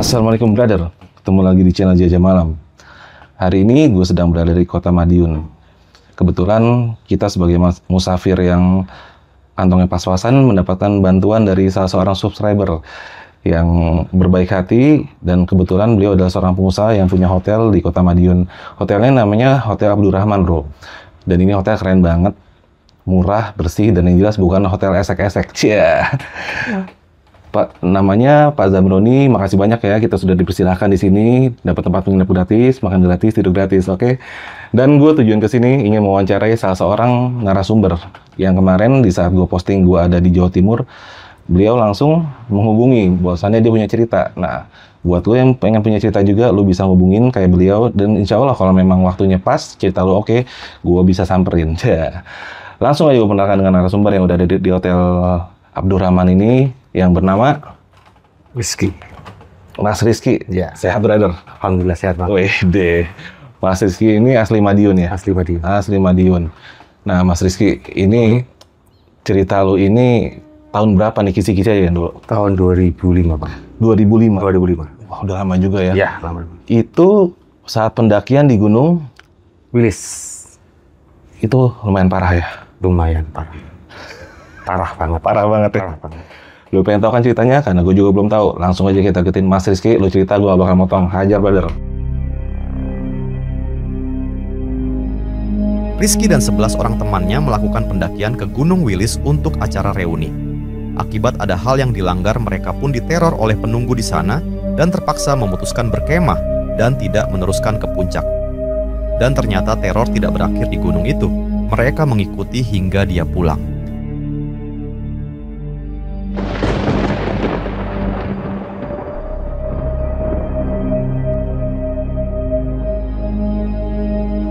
Assalamualaikum brother, ketemu lagi di channel Jajah Malam. Hari ini gue sedang berada di kota Madiun. Kebetulan kita sebagai musafir yang kantongnya pas-pasan mendapatkan bantuan dari salah seorang subscriber yang berbaik hati, dan kebetulan beliau adalah seorang pengusaha yang punya hotel di kota Madiun. Hotelnya namanya Hotel Abdurrahman bro. Dan ini hotel keren banget, murah, bersih, dan yang jelas bukan hotel esek-esek. Cia. Pak, namanya Pak Zamroni, makasih banyak ya, kita sudah dipersilahkan di sini, dapat tempat menginap gratis, makan gratis, tidur gratis, oke? Dan gue tujuan ke sini ingin mewawancarai salah seorang narasumber yang kemarin di saat gue posting gue ada di Jawa Timur, beliau langsung menghubungi, bahwasannya dia punya cerita. Nah, buat lo yang pengen punya cerita juga, lo bisa hubungin kayak beliau, dan insya Allah kalau memang waktunya pas, cerita lo oke, gue bisa samperin. Langsung aja gue perkenalkan dengan narasumber yang udah ada di Hotel Abdurrahman ini, yang bernama Rizky. Mas Rizky. Ya. Sehat brother? Alhamdulillah sehat Bang. Wede. Mas Rizky ini asli Madiun ya? Asli Madiun. Asli Madiun. Nah Mas Rizky, ini cerita lu ini tahun berapa nih, kisi-kisi aja dulu? Tahun 2005 Bang. 2005? 2005. Wah udah lama juga ya? Ya, lama. Itu saat pendakian di Gunung Wilis. itu lumayan parah ya? Lumayan parah. Parah banget. Parah banget ya? Parah banget. Lu pengen tahu kan ceritanya? Karena gue juga belum tahu. Langsung aja kita deketin Mas Rizky. Lu cerita, gue bakal motong. Hajar brother. Rizky dan 11 orang temannya melakukan pendakian ke Gunung Wilis untuk acara reuni. Akibat ada hal yang dilanggar, mereka pun diteror oleh penunggu di sana dan terpaksa memutuskan berkemah dan tidak meneruskan ke puncak. Dan ternyata teror tidak berakhir di gunung itu. Mereka mengikuti hingga dia pulang.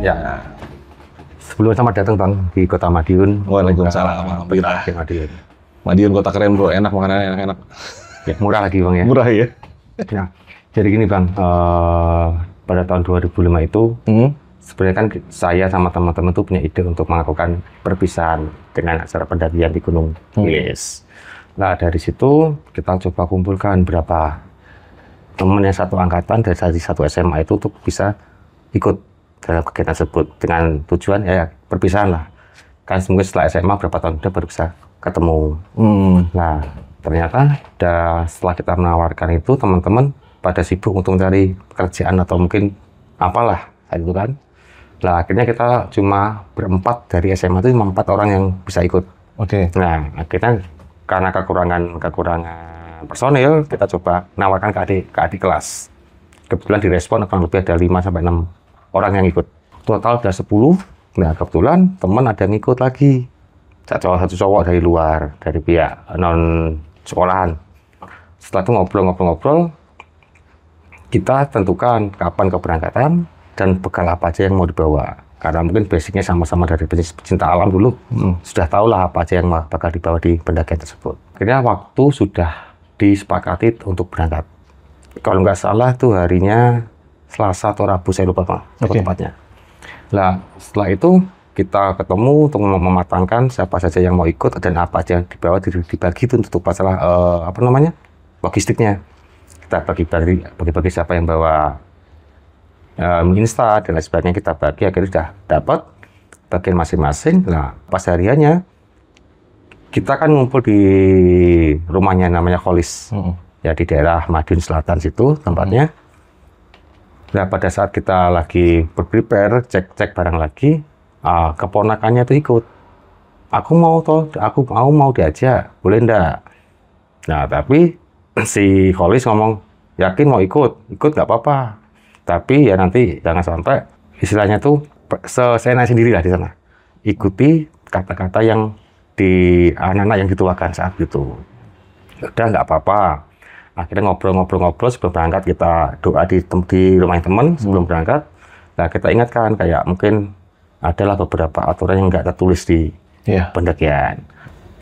Ya. Sebelum selamat datang Bang di Kota Madiun. Waalaikumsalam. Alhamdulillah. Madiun. Madiun kota keren bro, enak makanannya, enak-enak. Ya, murah lagi Bang ya. Murah ya? Ya. Jadi gini Bang, pada tahun 2005 itu sebenarnya kan saya sama teman-teman tuh punya ide untuk melakukan perpisahan dengan acara pendakian di Gunung Wilis. Nah dari situ kita coba kumpulkan berapa teman yang satu angkatan dari satu SMA itu untuk bisa ikut dalam kegiatan tersebut dengan tujuan ya perpisahan lah. Kan mungkin setelah SMA berapa tahun udah baru bisa ketemu. Nah ternyata setelah kita menawarkan itu, teman-teman pada sibuk untuk mencari pekerjaan atau mungkin apalah saat itu kan. Nah akhirnya kita cuma berempat dari SMA itu, cuma 4 orang yang bisa ikut. Oke. Nah akhirnya karena kekurangan personil, kita coba menawarkan ke adik kelas. Kebetulan direspon akan lebih ada 5-6 orang yang ikut. Total ada 10. Nah kebetulan teman ada yang ikut lagi. Satu cowok dari luar, dari pihak non sekolahan. Setelah itu ngobrol-ngobrol, kita tentukan kapan keberangkatan dan bekal apa aja yang mau dibawa. Karena mungkin basicnya sama-sama dari pecinta alam dulu. Sudah tahu lah apa aja yang bakal dibawa di pendakian tersebut. Akhirnya waktu sudah disepakati untuk berangkat. Kalau nggak salah tuh harinya Selasa atau Rabu, saya lupa Pak, tepatnya. Nah, setelah itu kita ketemu untuk mematangkan siapa saja yang mau ikut dan apa aja yang dibawa, dibagi itu untuk masalah logistiknya. Kita bagi siapa yang bawa mie instan dan lain sebagainya, kita bagi, akhirnya sudah dapat bagian masing-masing. Nah, pas hariannya kita kan ngumpul di rumahnya namanya Kholis, ya di daerah Madiun Selatan situ tempatnya. Nah, pada saat kita lagi prepare, cek barang lagi, keponakannya itu ikut. Aku mau diajak, boleh enggak? Nah, tapi si Kholis ngomong, yakin mau ikut nggak apa-apa. Tapi ya nanti jangan sampai istilahnya tuh seenak sendiri lah di sana. Ikuti kata-kata yang di anak-anak yang dituakan saat itu. Udah nggak apa-apa. Akhirnya ngobrol-ngobrol sebelum berangkat, kita doa di rumah teman sebelum berangkat. Nah kita ingatkan kayak mungkin adalah beberapa aturan yang nggak tertulis di pendakian.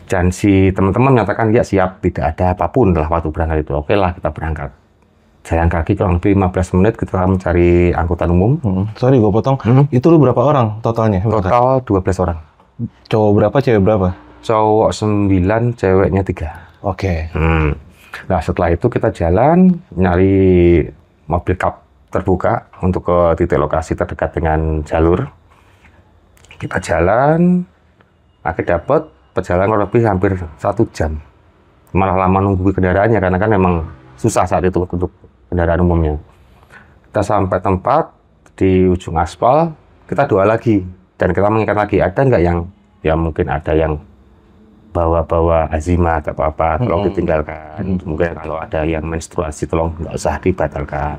Dan si teman-teman menyatakan ya siap, tidak ada apapun lah waktu berangkat itu. Oke lah kita berangkat. Jalan kaki kurang lebih 15 menit kita mencari angkutan umum. Sorry gue potong. Itu lu berapa orang totalnya? Total 12 orang. Cowok berapa, cewek berapa? Cowok 9, ceweknya 3. Oke. Nah, setelah itu kita jalan nyari mobil kap terbuka untuk ke titik lokasi terdekat dengan jalur. Kita jalan, akhirnya dapat perjalanan kurang lebih hampir 1 jam. Malah lama nunggu kendaraannya karena kan memang susah saat itu untuk kendaraan umumnya. Kita sampai tempat di ujung aspal, kita doa lagi dan kita mengingat lagi ada nggak yang ya mungkin ada yang bawa-bawa azimat atau apa, tolong ditinggalkan. Mungkin kalau ada yang menstruasi tolong nggak usah dibatalkan.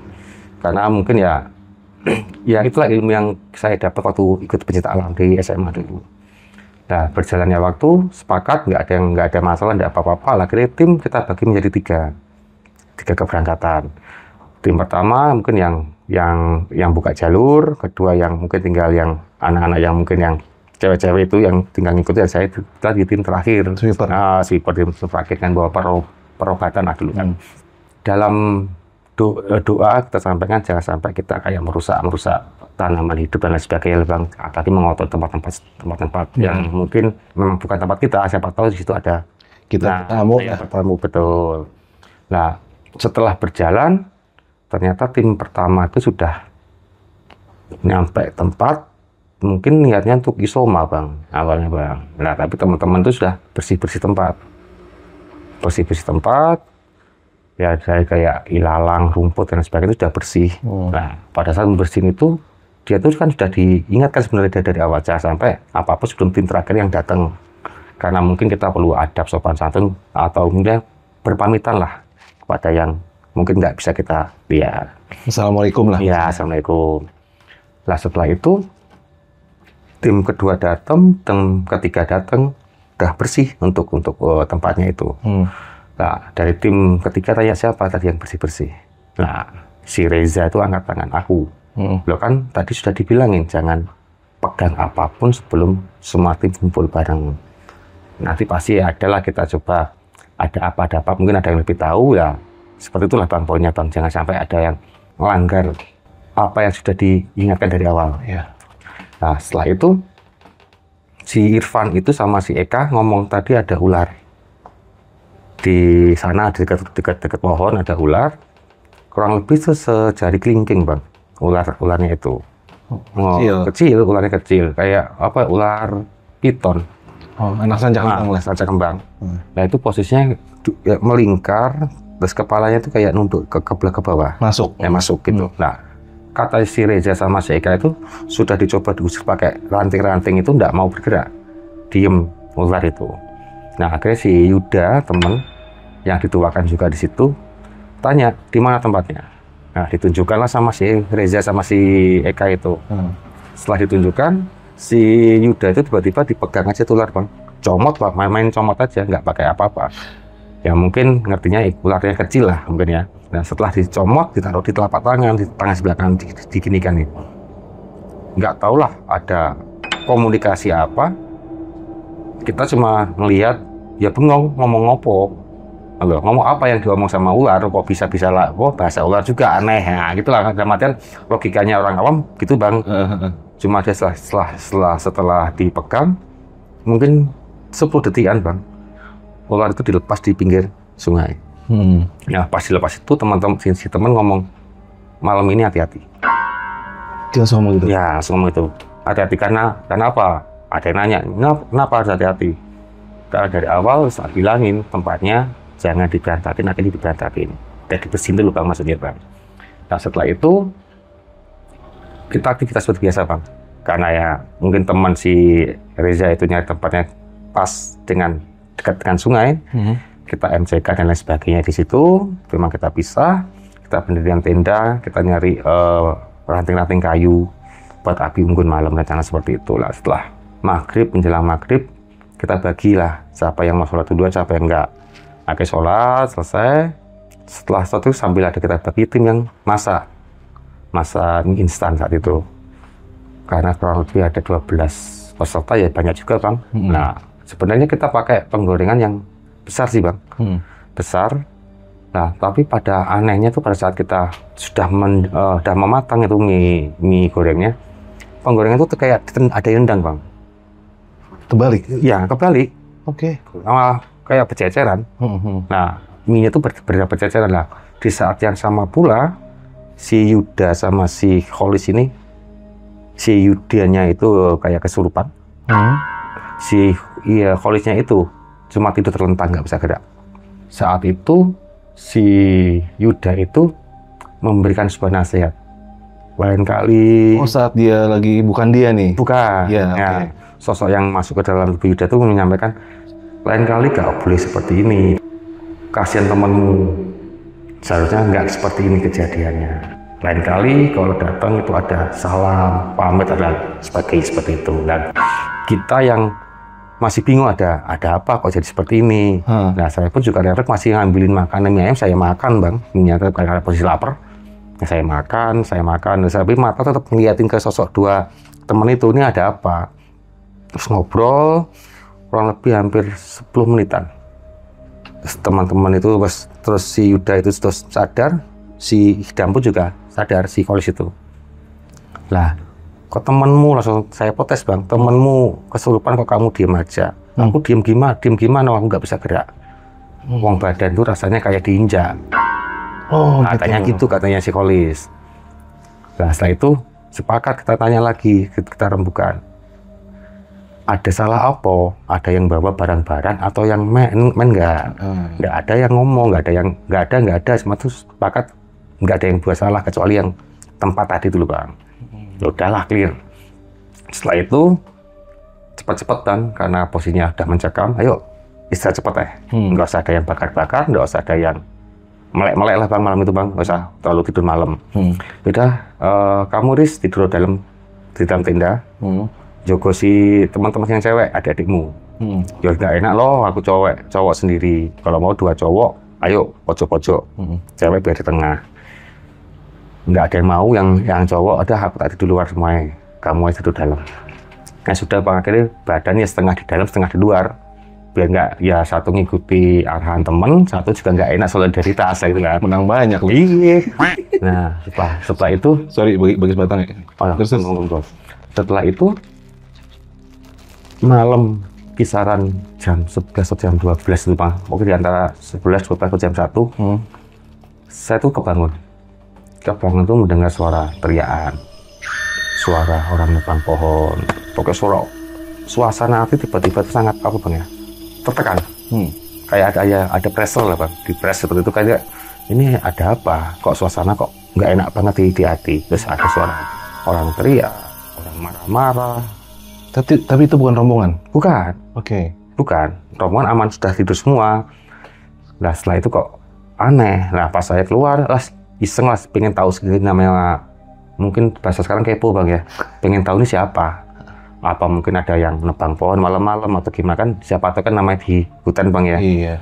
Karena mungkin ya ya itulah ilmu yang saya dapat waktu ikut pencinta alam di SMA dulu. Nah, berjalannya waktu sepakat nggak ada masalah, nggak apa-apa. Akhirnya tim kita bagi menjadi tiga keberangkatan. Tim pertama mungkin yang buka jalur, kedua yang mungkin tinggal yang anak-anak yang mungkin yang cewek-cewek itu yang tinggal ngikutin, saya kita di tim terakhir. Sweeper. Sweeper tim terakhir kan bawa perobatan lah dulu kan. Dalam doa kita sampaikan jangan sampai kita kayak merusak tanaman hidup dan lain sebagainya, Bang. Apalagi mengotor tempat-tempat yang mungkin memang bukan tempat kita, siapa tahu di situ ada Kita tamu ya. bertamu, betul. Nah, setelah berjalan ternyata tim pertama itu sudah nyampe tempat, mungkin niatnya untuk isoma, Bang, awalnya, Bang. Nah, tapi teman-teman itu sudah bersih-bersih tempat. Ya, saya kayak ilalang, rumput, dan sebagainya itu sudah bersih. Nah, pada saat membersihin itu, dia tuh kan sudah diingatkan sebenarnya dari awal, jangan sampai apa-apa sebelum tim terakhir yang datang. Karena mungkin kita perlu adab, sopan santun, atau mungkin berpamitan lah kepada yang mungkin nggak bisa kita lihat. Assalamualaikum lah. Ya, assalamualaikum. Nah, setelah itu tim kedua datang, tim ketiga datang, udah bersih untuk tempatnya itu. Nah, dari tim ketiga tanya siapa tadi yang bersih-bersih. Nah, si Reza itu angkat tangan, aku. Loh kan tadi sudah dibilangin jangan pegang apapun sebelum semua tim kumpul bareng. Nanti pasti adalah kita coba ada apa, mungkin ada yang lebih tahu ya. Seperti itulah, Bang, poinnya, Bang. Jangan sampai ada yang melanggar apa yang sudah diingatkan dari awal. Ya. Nah, setelah itu si Irfan itu sama si Eka ngomong tadi ada ular. Di sana dekat pohon ada ular. Kurang lebih sejari kelingking, Bang. Ularnya itu. Kecil, ularnya kecil. Kayak apa? Ular piton. Oh, anak sancak kembang lah. Sancak kembang. Nah, itu posisinya melingkar, terus kepalanya itu kayak nunduk ke bawah. Masuk. Masuk gitu. Nah, kata si Reza sama si Eka itu sudah dicoba diusir pakai ranting-ranting itu nggak mau bergerak. Diem ular itu. Nah, akhirnya si Yuda, temen yang dituakan juga di situ, tanya di mana tempatnya. Nah, ditunjukkanlah sama si Reza sama si Eka itu. Setelah ditunjukkan, si Yuda itu tiba-tiba dipegang aja tular, Bang. Comot, Bang. Main-main comot aja, nggak pakai apa-apa. Ya mungkin ngertinya ularnya kecil lah mungkin ya. Nah, setelah dicomot, ditaruh di telapak tangan, di tangan sebelah kanan diginikan nih. Nggak tahulah ada komunikasi apa. Kita cuma melihat, ya bengong, ngomong ngopo. Halo, ngomong apa yang diomong sama ular, kok bisa-bisa lah, bahasa ular juga aneh, ya gitulah. Dalam artian logikanya orang awam gitu, Bang. Cuma dia setelah dipegang, mungkin 10 detikan, Bang, ular itu dilepas di pinggir sungai. Nah, pas dilepas itu si teman ngomong, malam ini hati-hati. Dia langsung ngomong gitu? Ya, langsung ngomong itu. Hati-hati karena apa? Ada yang nanya, kenapa harus hati-hati? Karena dari awal saat bilangin tempatnya jangan diberantakin, akhirnya diberantakin. Dan dibersihin dulu, Bang, maksudnya, Bang. Nah, setelah itu kita aktivitas seperti biasa, Bang. Karena ya mungkin teman si Reza itu nyari tempatnya pas dekat dengan sungai. Kita MCK dan lain sebagainya di situ. Memang kita pisah, kita pendirian tenda, kita nyari ranting-ranting kayu buat api unggun malam, rencana seperti itulah. Setelah menjelang maghrib, kita bagilah siapa yang mau sholat duluan, siapa yang enggak. Akhirnya sholat, selesai. Setelah itu sambil ada kita bagi tim yang masak mie instan saat itu. Karena kurang lebih ada 12 peserta, ya banyak juga, Bang. Nah, sebenarnya kita pakai penggorengan yang besar sih, Bang. Besar. Nah, tapi pada anehnya tuh pada saat kita sudah mematang itu mie gorengnya, penggorengan itu kayak ada yang nendang, Bang. Terbalik? Ya, kebalik. Oke. Kayak berceceran. Nah, mie itu berceceran lah. Di saat yang sama pula si Yuda sama si Kholis ini, si Yudanya itu kayak kesurupan, si Kholisnya itu cuma tidur terlentang nggak bisa gerak. Saat itu si Yuda itu memberikan sebuah nasihat. Lain kali. Oh, saat dia lagi bukan dia nih. Bukan. Ya, Ya, oke. sosok yang masuk ke dalam tubuh Yuda itu menyampaikan, lain kali gak boleh seperti ini. Kasihan temenmu. Seharusnya nggak seperti ini kejadiannya. Lain kali kalau datang itu ada salam, pamit, dan seperti itu. Dan kita yang masih bingung ada apa kok jadi seperti ini. Nah, saya pun juga refleks masih ngambilin makanan mie ayam, saya makan bang. Ternyata karena posisi lapar. Saya makan, tapi mata tetap ngeliatin ke sosok dua teman itu, ini ada apa? Terus ngobrol, kurang lebih hampir 10 menitan. Terus teman-teman itu, terus si Yuda itu terus sadar, si Hidam pun juga sadar, si Kholis itu. Lah, kok temenmu, langsung saya protes bang, temenmu kesurupan kok kamu diem aja? Aku diem gimana, aku nggak bisa gerak. Wong badan tuh rasanya kayak diinjak. Oh, Katanya gitu, katanya si Kholis. Nah, setelah itu sepakat kita tanya lagi, kita rembukan. Ada salah apa? Ada yang bawa barang-barang atau yang main nggak? Nggak ada yang ngomong, nggak ada. Semua tuh sepakat nggak ada yang buat salah kecuali yang tempat tadi dulu bang. Ya udahlah, clear. Setelah itu cepat-cepat bang, karena posisinya udah mencekam. Ayo istirahat cepat ya. Nggak usah ada yang bakar-bakar, nggak usah ada yang melek-melek lah bang malam itu bang, nggak usah terlalu tidur malam. Udah, kamu Riz tidur di dalam tenda, jogo si teman-teman yang cewek, adik-adikmu. Ya nggak enak loh, aku cowok sendiri. Kalau mau 2 cowok, ayo pojok-pojok, cewek biar di tengah. Nggak ada yang mau, yang cowok, udah aku tadi di luar semuanya, kamu aja tidur dalam. Nah sudah bang, akhirnya badannya setengah di dalam, setengah di luar. Biar nggak, ya satu ngikuti arahan temen, satu juga nggak enak solidaritas gitu kan. Menang banyak loh. Iya. Nah setelah itu, Sorry, bagi sebatang ya. terus setelah itu malam kisaran jam 11 atau jam 12 itu bang, mungkin di antara 11, 12 atau jam 1, saya tuh kebangun tuh mendengar suara teriakan, suara orang nebang pohon, pokoknya suasana hati tiba-tiba itu sangat apa bang ya, tertekan. Kayak ada pressure lah bang, di press seperti itu, kayak ini ada apa, kok suasana kok nggak enak banget di hati. Terus ada suara orang teriak, orang marah-marah. Tapi itu bukan rombongan? Bukan. Oke. Bukan, rombongan aman, sudah tidur semua. Nah setelah itu kok aneh. Nah pas saya keluar, iseng lah, pengen tahu sendiri, namanya mungkin bahasa sekarang kepo bang ya, pengen tahu ini siapa. Apa mungkin ada yang nebang pohon malam-malam atau gimana kan, siapa tahu kan namanya di hutan bang ya. Iya.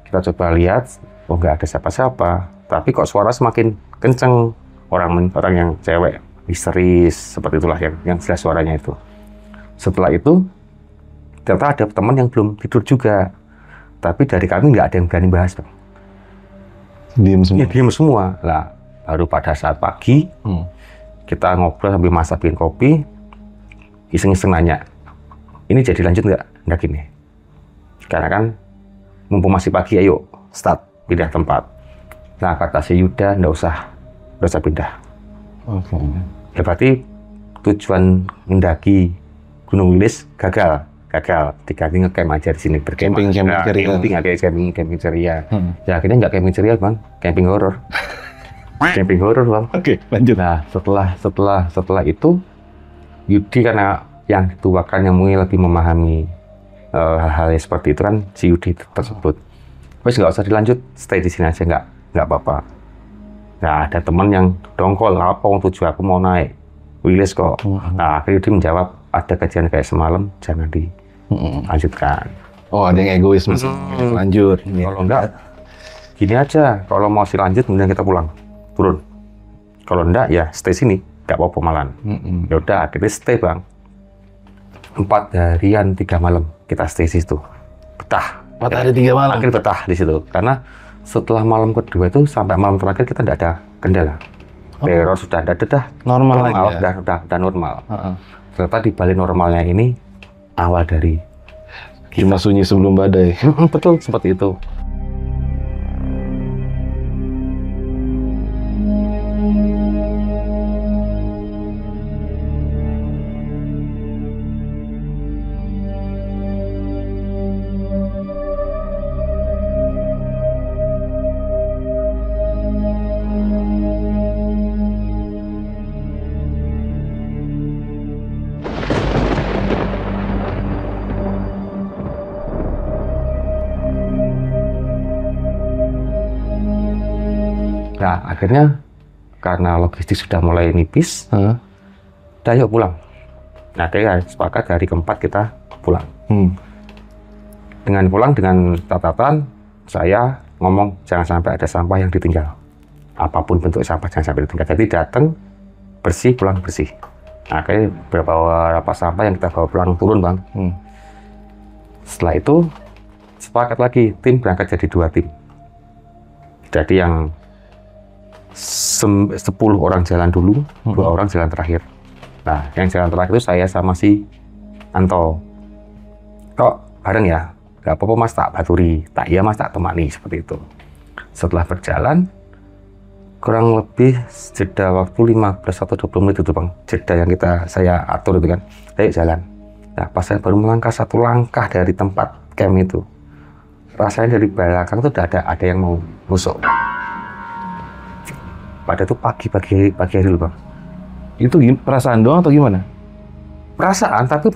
Kita coba lihat, oh nggak ada siapa-siapa. Tapi kok suara semakin kenceng, orang yang cewek histeris seperti itulah yang jelas suaranya itu. Setelah itu ternyata ada teman yang belum tidur juga, tapi dari kami nggak ada yang berani bahas bang. Diam semua? Ya, diam semua. Lah baru pada saat pagi kita ngobrol sambil masak bikin kopi, iseng-iseng nanya, ini jadi lanjut nggak gini? Karena kan mumpung masih pagi, ayo start pindah tempat. Nah kata si Yuda, nggak usah pindah. Oke. Ya berarti tujuan mendaki Gunung Wilis gagal, diganti ngecamp aja di sini, bercamping camping ceria. Ya akhirnya nggak camping ceria bang, camping horor. Camping horor bang. Oke, lanjut. Nah setelah itu Yudi karena yang dituakan yang mungkin lebih memahami hal-hal seperti itu kan, si Yudi tersebut. Terus nggak usah dilanjut, stay di sini aja, nggak apa-apa. Nah ada teman yang dongkol, apa tujuan aku mau naik Wilis kok. Nah akhirnya Yudi menjawab, ada kejadian kayak semalam, jangan dilanjutkan. Oh ada yang egois masih. Lanjut. Kalau enggak, gini aja, kalau mau lanjut kemudian kita pulang, turun. Kalau enggak ya stay sini, nggak apa-apa malam. Ya udah akhirnya stay bang. 4 harian 3 malam kita stay di situ. Betah. 4 hari 3 malam? Akhirnya betah di situ. Karena setelah malam kedua itu sampai malam terakhir kita tidak ada kendala. Teror sudah ada, normal lagi ya? Udah normal. Ternyata di balik normalnya ini awal dari cuma sunyi sebelum badai. Betul, seperti itu. Nah, akhirnya karena logistik sudah mulai nipis, udah yuk pulang. Nah, akhirnya sepakat hari keempat kita pulang. Dengan pulang dengan catatan, saya ngomong jangan sampai ada sampah yang ditinggal. Apapun bentuk sampah jangan sampai ditinggal. Jadi datang bersih, pulang bersih. Nah, akhirnya beberapa sampah yang kita bawa pulang turun, Bang. Setelah itu sepakat lagi, tim berangkat jadi 2 tim. Jadi yang 10 orang jalan dulu, 2 orang jalan terakhir. Nah, yang jalan terakhir itu saya sama si Anto. Kok bareng ya? Gak apa-apa mas, tak baturi. Tak iya mas, tak temani, seperti itu. Setelah berjalan, kurang lebih jeda waktu 15 atau 20 menit itu, Bang. Jeda yang saya atur itu kan. Ayo jalan. Nah, pas saya baru melangkah 1 langkah dari tempat camp itu, rasanya dari belakang itu udah ada yang mau nusuk. Pada itu pagi hari loh, Bang. Itu perasaan doang atau gimana? Perasaan, tapi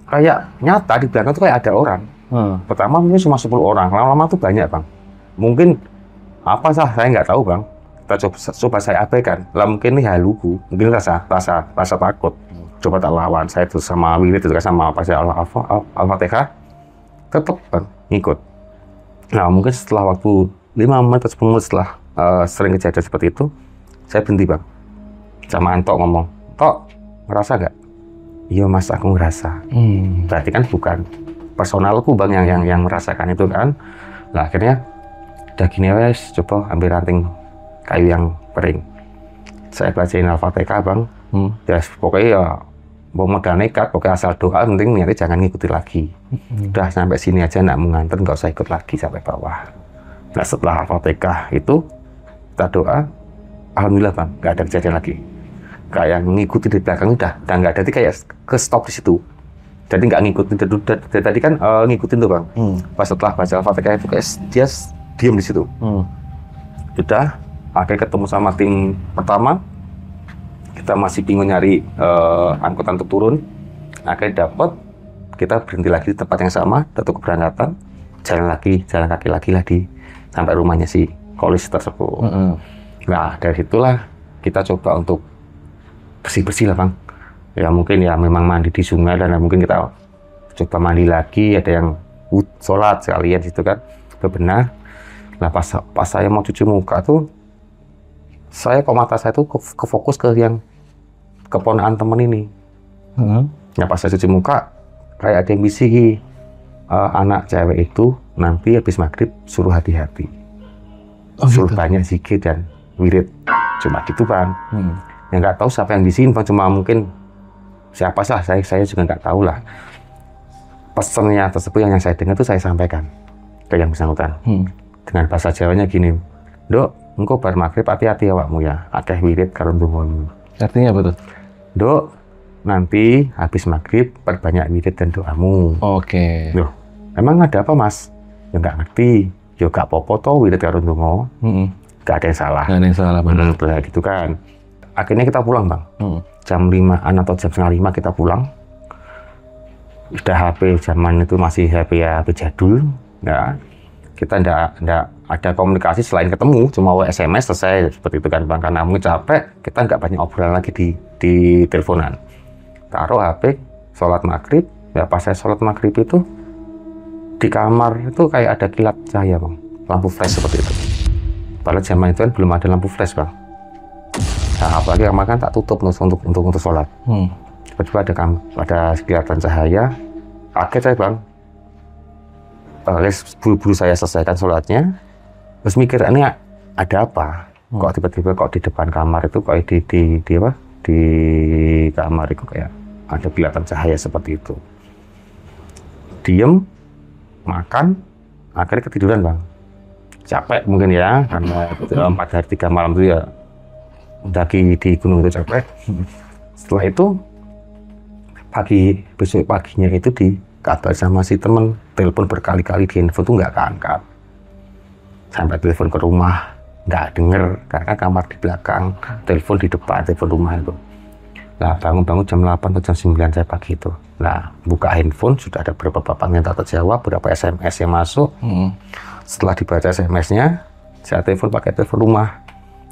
kayak nyata di belakang tuh kayak ada orang. Pertama mungkin cuma 10 orang, lama-lama tuh banyak, Bang. Mungkin apa saya nggak tahu, Bang. Kita coba saya abaikan. Lah mungkin ini haluku, mungkin rasa takut. Coba tak lawan, saya itu sama Wirid itu sama apa saya Al-Fatihah, tetap, Bang, ngikut. Nah, mungkin setelah waktu 5 menit atau 10 menit setelah sering kejadian seperti itu, saya berhenti, Bang. Sama Anto ngomong, Tok, ngerasa nggak? Iya mas, aku ngerasa. Berarti kan bukan personalku, Bang, yang merasakan itu kan. Nah, akhirnya udah gini wes, coba ambil ranting kayu yang kering. Saya bacain Al-Fatihah, Bang. Ya pokoknya ya mau modal nekat, pokoknya asal doa, penting niatnya jangan ngikuti lagi. Udah sampai sini aja, nggak mau nganter, nggak usah ikut lagi sampai bawah. Nah, setelah Al-Fatihah itu kita doa, alhamdulillah, Bang, nggak ada kejadian lagi. Kayak ngikuti di belakang udah nggak ada, jadi kayak ke stop di situ. Jadi nggak ngikutin dari tadi kan ngikutin tuh, Bang. Pas setelah baca Al-Fatihah itu kayak dia diam di situ. Udah, akhirnya ketemu sama tim pertama. Kita masih bingung nyari angkutan untuk turun. Akhirnya dapat, kita berhenti lagi di tempat yang sama, untuk keberangkatan, jalan kaki lagi sampai rumahnya si Kolis tersebut. Nah, dari situlah kita coba untuk bersih-bersih lah, Bang. Ya mungkin ya memang mandi di sungai, dan mungkin kita coba mandi lagi, ada yang sholat sekalian situ kan, bebenah. Nah, pas saya mau cuci muka tuh, mata saya tuh kefokus ke yang keponakan temen ini. Nah, pas saya cuci muka, kayak ada yang bisiki, anak cewek itu nanti habis maghrib suruh hati-hati. Suruh gitu. Banyak zikir dan wirid. Cuma gitu, Bang. Ya nggak tahu siapa yang disini, Bang. Cuma mungkin siapa sih, saya juga nggak tahu lah. Pesannya tersebut yang saya dengar itu saya sampaikan ke yang bersangkutan. Dengan bahasa Jawanya gini, Dok, engkau bar maghrib hati-hati awakmu ya, akeh wirid karo ndongamu. Artinya apa tuh? Dok, nanti habis maghrib perbanyak wirid dan doamu. Oke. Loh, emang ada apa, Mas? Ya nggak ngerti. Ya nggak apa-apa toh wirid karo ndonga. Nggak ada yang salah. Nggak ada yang salah, benar. Gitu kan. Akhirnya kita pulang, Bang. Jam 5-an atau jam setengah 5 kita pulang. Udah HP zaman itu masih HP jadul. Ya. Kita nggak ada komunikasi selain ketemu, cuma SMS selesai seperti itu kan, Bang. Karena mungkin capek, kita nggak banyak obrolan lagi di teleponan. Taruh HP, sholat maghrib. Ya pas saya sholat maghrib itu di kamar itu kayak ada kilat cahaya, Bang. Lampu flash seperti itu. Padahal zaman itu kan belum ada lampu flash, Bang. Nah, apalagi kamar kan tak tutup untuk sholat. Tiba-tiba ada kelihatan cahaya. Kaget saya, Bang. Buru-buru saya selesaikan sholatnya, terus mikir ini ada apa? Kok tiba-tiba di depan kamar itu kok di kamar itu kayak ada kelihatan cahaya seperti itu. Diem, makan, akhirnya ketiduran, Bang. Capek mungkin ya, karena 4 hari 3 malam itu ya mendaki di gunung itu capek. Setelah itu besok paginya itu kabar sama si temen, telepon berkali-kali di handphone tuh nggak keangkat. Sampai telepon ke rumah, nggak denger, karena kamar di belakang, telepon di depan, telepon rumah itu. Nah, bangun-bangun jam 8 atau jam 9 saya pagi itu. Nah, buka handphone, sudah ada beberapa papan yang tak terjawab, beberapa SMS yang masuk. Setelah dibaca SMS-nya, saya telepon pakai telepon rumah.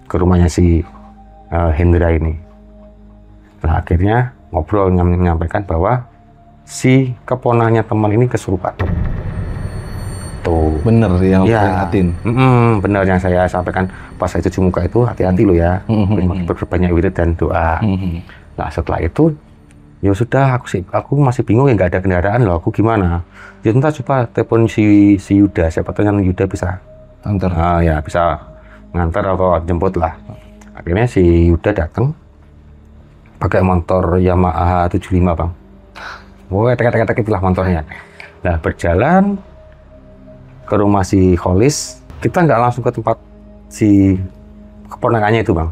ke rumahnya si Hendra ini. Nah, akhirnya ngobrol menyampaikan bahwa si keponanya teman ini kesurupan. Tuh. Bener yang Ya, peringatin. benar yang saya sampaikan pas saya cuci muka itu, hati-hati lo ya, berbanyak wirid dan doa. Nah, setelah itu ya sudah, aku masih bingung ya, nggak ada kendaraan loh, aku gimana? Ya entah, coba telepon si Yuda, siapa tahu yang Yuda bisa Antar. ya bisa ngantar atau jemput lah. Akhirnya si Yuda datang pakai motor Yamaha 75 bang. Wah, tek-tek itulah motornya. Nah, berjalan ke rumah si Kholis, kita nggak langsung ke tempat si keponakannya itu bang.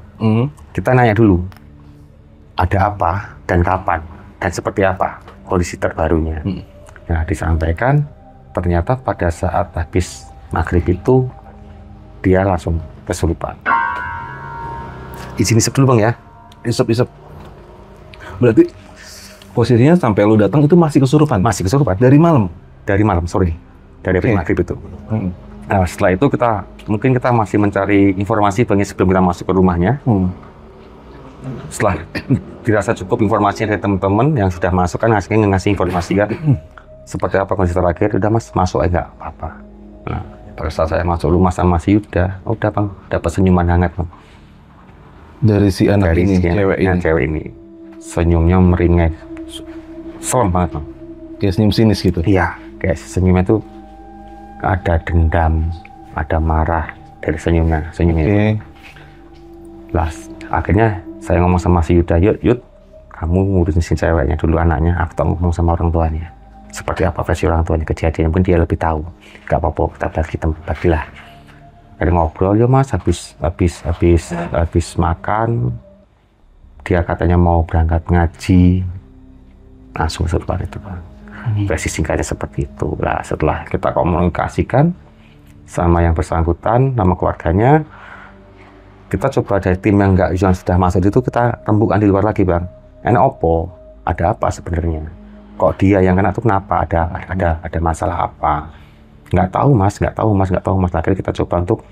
Kita nanya dulu, ada apa dan kapan dan seperti apa kondisi terbarunya. Nah, disampaikan ternyata pada saat habis maghrib itu dia langsung kesurupan. Izin isep dulu bang ya. Isep. Berarti posisinya sampai lu datang itu masih kesurupan? Masih kesurupan Dari malam? dari malam sore, dari habis maghrib itu. Nah, setelah itu mungkin kita masih mencari informasi bang sebelum kita masuk ke rumahnya. Setelah dirasa cukup informasi dari teman-teman yang sudah masuk kan ngasih informasi kan seperti apa kondisi terakhir, udah mas masuk aja nggak apa-apa. Nah, pada saat saya masuk rumah sama si Yuda, udah bang dapat senyuman hangat bang Dari si anak dari ini, si cewek ini, senyumnya meringai, serem banget bang. kayak senyum sinis gitu. Iya, kayak senyumnya tuh ada dendam, ada marah dari senyumnya. Lah, akhirnya saya ngomong sama si Yuda, Yud, kamu ngurusin si ceweknya dulu, anaknya, aku tak ngomong sama orang tuanya. Seperti apa versi orang tuanya kejadian, mungkin dia lebih tahu. Gak apa-apa, kita bagilah. Ada ngobrol, ya mas, habis makan, dia katanya mau berangkat ngaji, langsung kesurupan itu Pak. Versi singkatnya seperti itu. Nah, setelah kita komunikasikan sama yang bersangkutan, nama keluarganya, kita coba dari tim yang sudah masuk itu, kita rembukan di luar lagi bang. Enak opo, ada apa sebenarnya? Kok dia yang kena itu kenapa? Ada masalah apa? Nggak tahu mas. Akhirnya kita coba untuk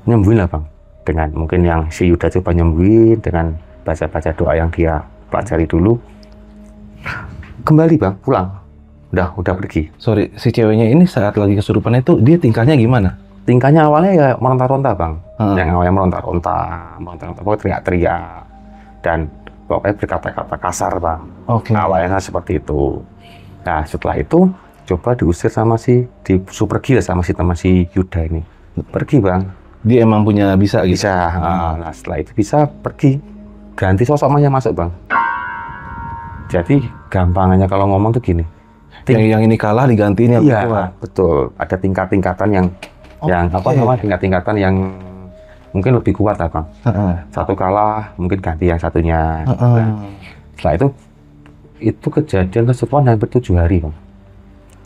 nyembuhin lah bang. Dengan mungkin yang si Yuda coba nyembuhin dengan baca-baca doa yang dia pelajari dulu. Kembali bang, pulang. Udah pergi. Sorry, si ceweknya ini saat lagi kesurupan itu, dia tingkahnya gimana? Tingkahnya awalnya ya meronta-ronta bang. Yang awalnya meronta-ronta, pokoknya teriak-teriak. Dan pokoknya berkata-kata kasar bang. Awalnya seperti itu. Nah, setelah itu coba diusir sama disuruh pergi lah sama si teman si Yuda ini. Pergi bang. Dia emang punya bisa gitu? Bisa. Nah, setelah itu bisa pergi. Ganti sosok yang masuk bang. Jadi gampangannya kalau ngomong tuh gini. Yang ini kalah digantiin yang iya, kuat. betul. Ada tingkat-tingkatan yang tingkat-tingkatan yang mungkin lebih kuat lah bang. Satu kalah, mungkin ganti yang satunya. Nah, setelah itu kejadian kesurupan hampir 7 hari bang.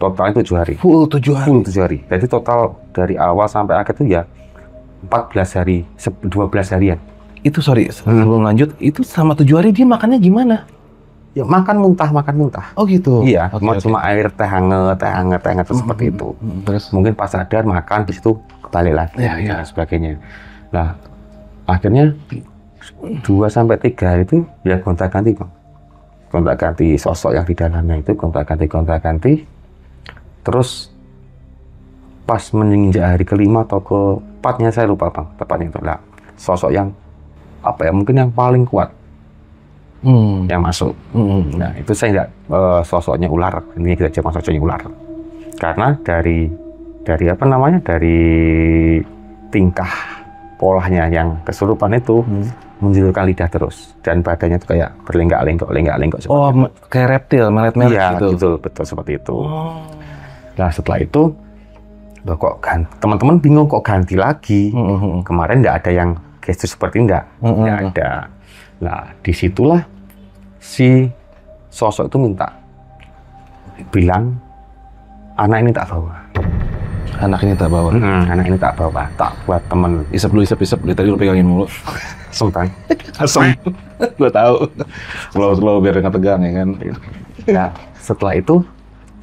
Total 7 hari. Full 7 hari? Full 7 hari. Jadi total dari awal sampai akhir itu ya 14 hari, 12 harian. Itu sorry, sebelum lanjut, itu sama 7 hari dia makannya gimana? Ya makan muntah. Oh gitu? Iya, cuma air, teh hangat seperti itu. Terus? Mungkin pas sadar makan, di situ kembali lagi dan sebagainya. Nah, akhirnya 2-3 hari itu ya gonta-ganti bang. Gonta-ganti sosok yang di dalamnya itu, gonta-ganti. Terus pas menginjak hari kelima atau keempatnya, saya lupa bang, tepatnya itu lah. Sosok yang mungkin yang paling kuat yang masuk. Nah, itu saya nggak sosoknya ular. Ini kita cuma sosoknya ular. Karena dari tingkah polanya yang kesurupan itu menjulurkan lidah terus dan badannya itu kayak berlenggak-lenggok kayak reptil, melet-melet iya, gitu. betul seperti itu. Nah, setelah itu kok teman-teman bingung kok ganti lagi. Kemarin nggak ada yang gestur seperti nggak ada. Nah, disitulah si sosok itu bilang, anak ini tak bawa. Anak ini tak bawa. Tak buat temen. Isep dulu, dari tadi lu pegangin mulu. Sultan. Asem. Gue tahu. Slow biar nggak tegang ya kan. Nah, setelah itu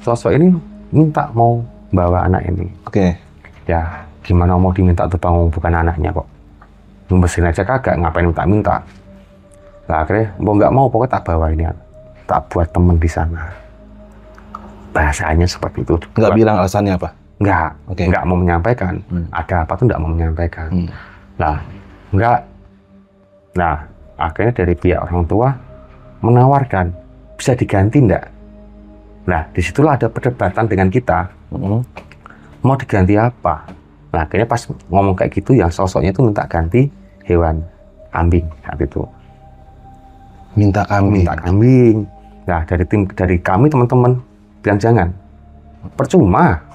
sosok ini minta mau bawa anak ini. Oke. Ya, gimana mau diminta tuh bang, bukan anaknya kok. Mesin aja kagak, ngapain minta-minta. Lah akhirnya mau nggak mau pokoknya tak bawa ini, tak buat temen di sana. Bahasanya seperti itu. Nggak bilang alasannya apa? Nggak, Oke. nggak mau menyampaikan. Ada apa tuh nggak mau menyampaikan. Lah, nggak. Nah, akhirnya dari pihak orang tua menawarkan, bisa diganti nggak? Nah, disitulah ada perdebatan dengan kita. Mau diganti apa? Nah, akhirnya pas ngomong kayak gitu, yang sosoknya itu minta ganti hewan kambing saat itu. Minta kambing. Minta kambing. Nah, dari kami teman-teman bilang jangan. Percuma.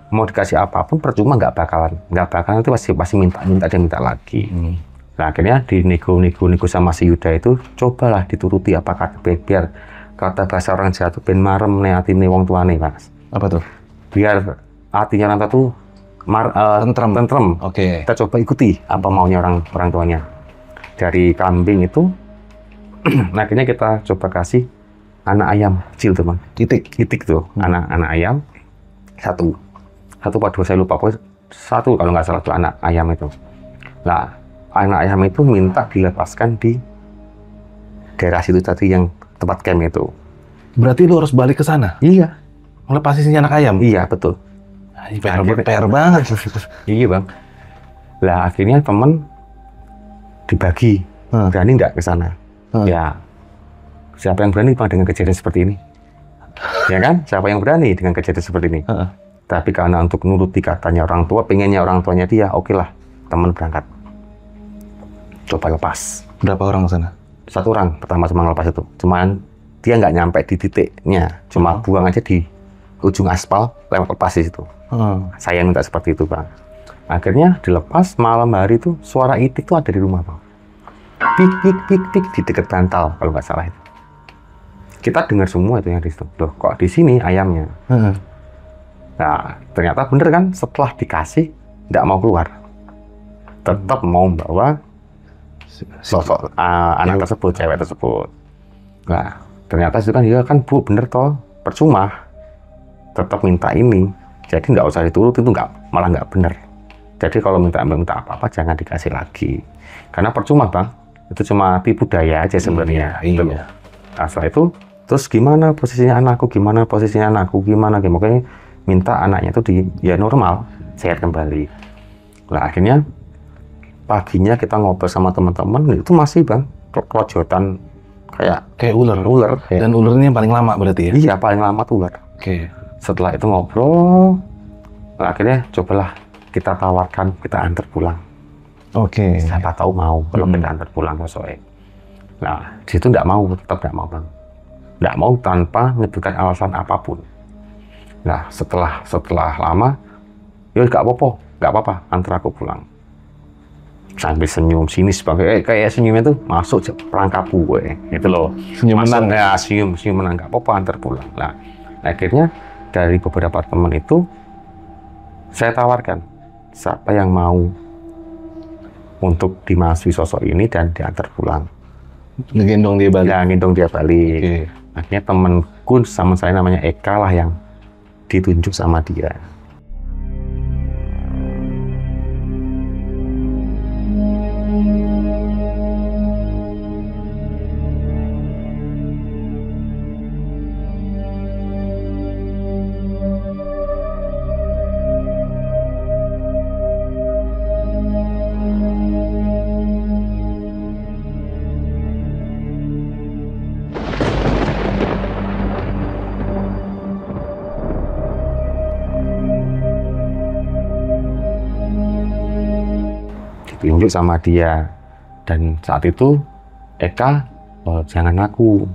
Mau dikasih apapun percuma, nggak bakalan nanti pasti minta dan minta lagi. Nah, akhirnya di nego sama si Yuda itu cobalah dituruti apakah biar kata bahasa orang Jawa itu ben marem ne atine wong tuane, Mas. Apa tuh? Biar hatinya orang tua tuh tentrem. Oke. Kita coba ikuti apa maunya orang tuanya. Dari kambing itu nah, akhirnya kita coba kasih anak ayam kecil tuh, Bang. Itik tuh, anak ayam satu apa dua saya lupa, pokoknya satu kalau nggak salah tuh anak ayam itu. Nah, anak ayam itu minta dilepaskan di daerah situ tadi yang tempat camp itu. Berarti lu harus balik ke sana? Iya. Ngelepasin si anak ayam? Iya, betul. PR banget. Iya, Bang. Lah akhirnya temen dibagi, berani nggak ke sana? Ya, siapa yang berani Bang dengan kejadian seperti ini? Ya kan? Siapa yang berani dengan kejadian seperti ini? Tapi karena untuk nuruti katanya orang tua, pengennya orang tuanya dia, oke lah, teman berangkat. Coba lepas. Berapa orang ke sana? Satu orang pertama cuma lepas itu. Cuman dia nggak nyampe di titiknya, cuma buang aja di ujung aspal, lewat lepas di situ. Saya minta seperti itu, Bang. Akhirnya dilepas, malam hari itu suara itik tuh ada di rumah, Bang. Pik di dekat bantal kalau nggak salah itu. Kita dengar semua itu yang di situ. Loh, kok di sini ayamnya? Nah, ternyata bener kan, setelah dikasih nggak mau keluar, tetap mau bawa sosok anak tersebut, cewek tersebut. Nah, ternyata itu kan dia kan Bu bener toh, percuma, tetap minta ini. Jadi nggak usah dituruti, itu malah nggak bener. Jadi kalau minta apa-apa jangan dikasih lagi, karena percuma, Bang. Itu cuma tipu daya aja sebenarnya. Iya. Nah, setelah itu terus gimana posisinya anakku, gimana makanya minta anaknya itu ya normal, sehat kembali. Nah, akhirnya paginya kita ngobrol sama teman-teman, itu masih, Bang, kelojotan kayak ular. Dan ularnya yang paling lama berarti ya? Iya, paling lama tuh ular. Oke. Setelah itu ngobrol, nah, akhirnya cobalah kita tawarkan, kita antar pulang. Oke. Siapa tahu mau kalau kita antar pulang ke Soe. Nah, di situ tetap nggak mau, Bang. Nggak mau tanpa menyebutkan alasan apapun. Nah, setelah lama, ya nggak apa-apa, antar aku pulang. Sambil senyum sinis, kayak senyumnya tuh masuk perangkap gue, gitu loh. Senyum menang. Ya, senyum menang, nggak apa-apa, antar pulang. Nah, akhirnya dari beberapa teman itu, saya tawarkan, siapa yang mau untuk dimasuki sosok ini dan diantar pulang. Ngegendong dia balik? Ya, ngegendong dia balik. Oke. Akhirnya temanku sama saya namanya Eka lah yang ditunjuk sama dia. Ditunjuk sama dia, dan saat itu Eka, jangan aku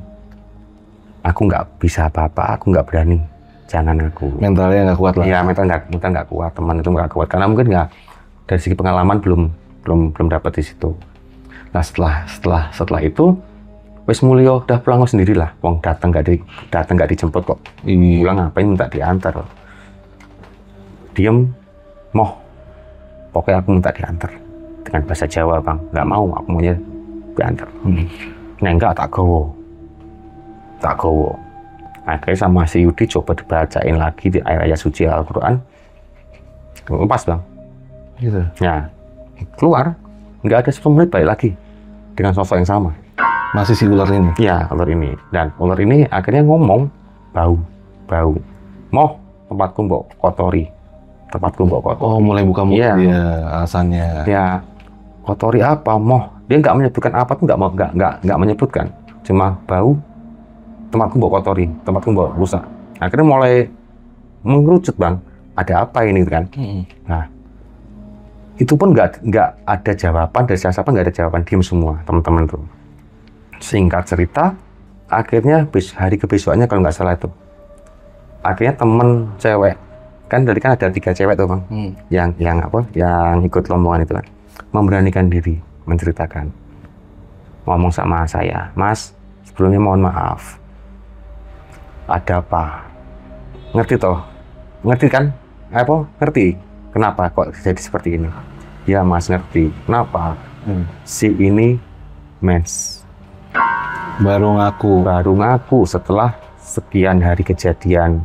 nggak bisa apa-apa, aku nggak berani, jangan aku. Mentalnya nggak kuat lah. Iya, mental nggak kuat, teman itu nggak kuat karena mungkin nggak, dari segi pengalaman belum dapat di situ. Nah, setelah itu wes mulio udah pulang sendirilah, wong datang nggak dijemput kok. Pulang ngapain minta diantar? Diem, pokoknya aku minta diantar. Dengan bahasa Jawa, Bang, nggak mau, aku maunya diantar. Nah, enggak, tak gowo. Akhirnya sama si Yudi coba dibacain lagi di ayat suci Al-Quran, lepas, Bang. Gitu. Nah, keluar nggak ada 10 menit balik lagi dengan sosok yang sama. Masih si ular ini. Iya, ular ini. Dan ular ini akhirnya ngomong, bau. Moh, tempatku mbok kotori. Tempatku mbok kotori. Oh, mulai buka mulut Iya. dia alasannya. Ya, kotori apa, moh? Dia nggak menyebutkan apa tuh, nggak menyebutkan. Cuma bau, tempatku mbok kotori, tempatku mbok rusak. Akhirnya mulai mengerucut, Bang. Ada apa ini kan? Nah, itu pun nggak ada jawaban dari siapa, nggak ada jawaban, diem semua teman-teman tuh. Singkat cerita, akhirnya hari kebesokannya kalau nggak salah itu, akhirnya temen cewek, kan tadi kan ada 3 cewek tuh Bang, yang ikut rombongan itu kan, memberanikan diri menceritakan, ngomong sama saya, Mas, sebelumnya mohon maaf, ada apa? Ngerti toh? Ngerti kan? Ngerti? Kenapa kok jadi seperti ini? Ya Mas, ngerti. Kenapa? Si ini mens. Baru ngaku setelah sekian hari kejadian.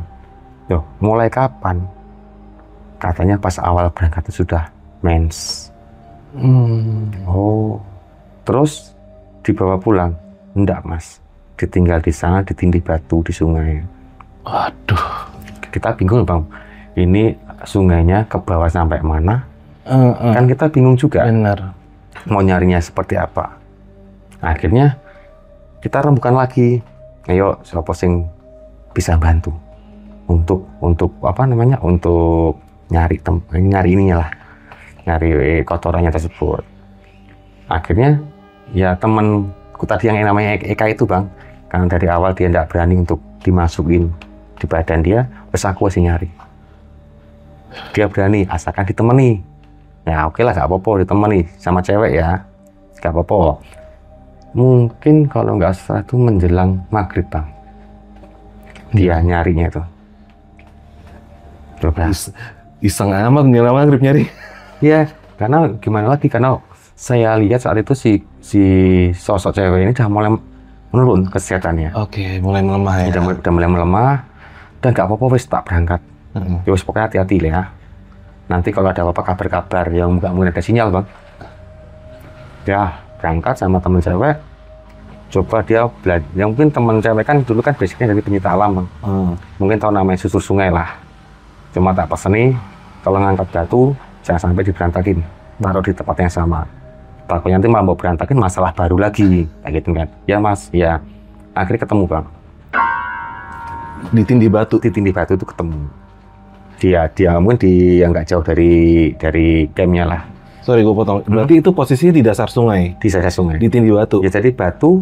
Loh, mulai kapan? Katanya pas awal berangkat itu sudah mens. Oh, terus dibawa pulang? Enggak Mas, ditinggal di sana, ditindih batu di sungai. Waduh. Kita bingung Bang, ini sungainya ke bawah sampai mana? Kan kita bingung juga. Benar. Mau nyarinya seperti apa? Akhirnya kita rembukan lagi, ayo siapa sing bisa bantu untuk nyari ininya lah, nyari kotorannya tersebut. Akhirnya ya temanku tadi yang namanya Eka itu Bang, karena dari awal dia tidak berani untuk dimasukin di badan dia, terus aku masih nyari. Dia berani asalkan ditemani. Ya oke lah, nggak apa-apa ditemani sama cewek ya, nggak apa-apa. Mungkin kalau nggak salah itu menjelang maghrib Bang, dia nyarinya itu. Iseng amat menjelang maghrib nyari. Iya, karena gimana lagi, karena saya lihat saat itu si sosok cewek ini udah mulai menurun kesehatannya. Oke, mulai melemah ya. Udah mulai melemah, dan nggak apa-apa wis tak berangkat. Ya wis pokoknya hati-hati lah ya. Nanti kalau ada apa-apa kabar-kabar yang nggak mungkin ada sinyal Bang. Ya berangkat sama temen cewek, coba dia belajar. Yang mungkin temen cewek kan dulu kan basicnya dari pencinta alam Bang. Mungkin tahu namanya susur sungai lah. Cuma tak peseni kalau ngangkat batu jangan sampai diberantakin, taruh di tempat yang sama. Takutnya nanti malah mau berantakin masalah baru lagi, kayak gitu kan. Ya Mas, ya akhirnya ketemu Bang. Ditindih batu. Ditindih batu itu ketemu. Dia mungkin yang nggak jauh dari campnya lah. Sorry gue potong. Berarti itu posisinya di dasar sungai. Di dasar sungai. Ditindih batu. Ya jadi batu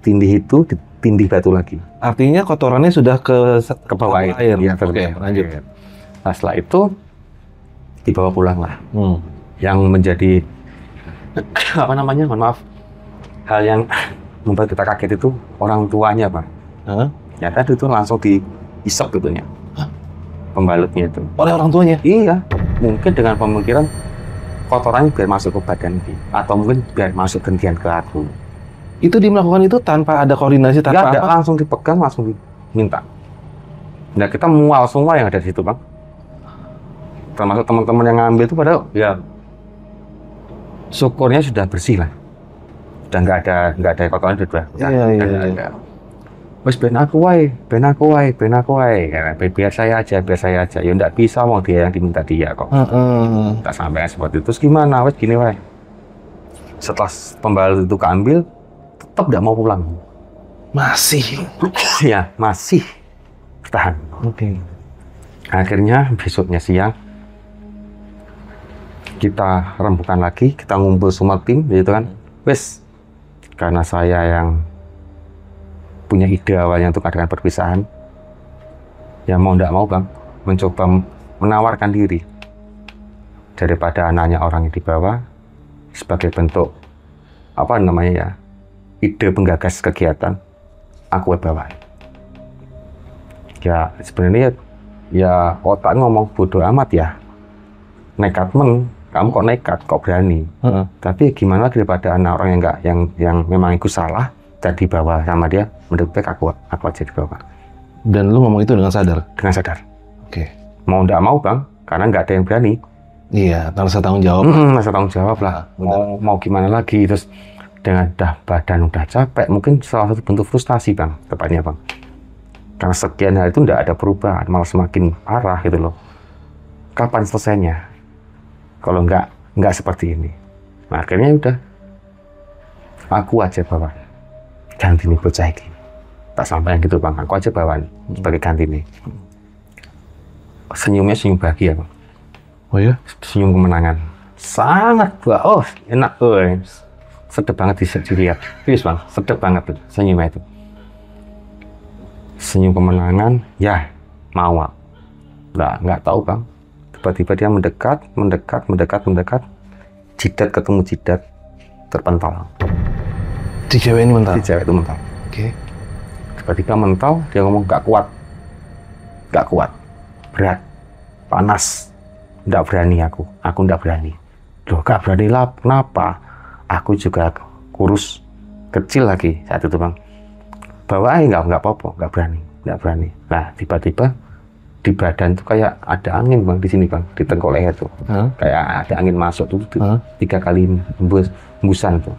ditindih batu lagi. Artinya kotorannya sudah ke bawah air. Ya, Oke, lanjut. Nah, setelah itu dibawa pulang lah. Yang menjadi mohon maaf, hal yang membuat kita kaget itu orang tuanya Pak. Ya tadi itu langsung dihisap gitunya. Pembalutnya itu. Oleh orang tuanya? Iya, mungkin dengan pemikiran kotorannya biar masuk ke badan dia, atau mungkin biar masuk gantian ke aku. Itu dia melakukan itu tanpa ada koordinasi, tanpa Nggak ada, langsung dipegang, langsung diminta. Nah kita mual semua yang ada di situ Bang. Termasuk teman-teman yang ngambil itu padahal ya syukurnya sudah bersih lah. Sudah nggak ada kotoran sudah. Iya. Wes ben aku wae. Biar saya aja. Ya enggak bisa mau dia yang diminta dia kok. Tak sampai seperti itu. Terus gimana? Wes gini wae. Setelah pembalut itu keambil, tetap enggak mau pulang. Masih. Ya, masih bertahan. Oke. Akhirnya besoknya siang kita rembukan lagi, kita ngumpul semua tim gitu kan. Wes, karena saya yang punya ide awalnya untuk adakan perpisahan, ya mau ndak mau Bang, mencoba menawarkan diri daripada anaknya orang yang dibawa sebagai bentuk ide penggagas kegiatan, aku bawa. Ya sebenarnya ya otak ngomong bodoh amat ya, nekat kamu kok nekat, kok berani. Tapi gimana daripada anak orang yang memang itu salah dan dibawa sama dia, menurut baik aku aja dibawa. Dan lu ngomong itu dengan sadar? Dengan sadar. Oke. Mau nggak mau Bang, karena nggak ada yang berani. Iya, rasa tanggung jawab. Rasa tanggung jawab lah. Mau gimana lagi, terus dengan badan udah capek, mungkin salah satu bentuk frustasi bang, tepatnya bang. Karena sekian hari itu nggak ada perubahan, malah semakin parah gitu loh. Kapan selesainya? Kalau nggak seperti ini. Nah, akhirnya udah, aku aja bawa ganti nih bocah ini. Tak sampaikan gitu bang, aku aja bawa sebagai ganti nih. Senyumnya senyum bahagia bang. Oh ya? Senyum kemenangan. Sangat enak, sedep banget dilihat. Serius bang, sedep banget tuh senyumnya itu. Senyum kemenangan, ya mau. Nah, nggak tahu bang. Tiba-tiba dia mendekat. Jidat ketemu jidat, terpental. Si cewek ini mental? Si cewek itu mental. Oke. Tiba-tiba mental, dia ngomong nggak kuat, berat, panas. Nggak berani aku nggak berani. Loh, nggak berani lah, kenapa? Aku juga kurus, kecil lagi saat itu bang. Bawa aja nggak apa-apa, nggak berani. Nah, tiba-tiba di badan tuh kayak ada angin bang, di sini bang, di tengkok leher tuh. Kayak ada angin masuk tuh, 3 kali hembusan tuh.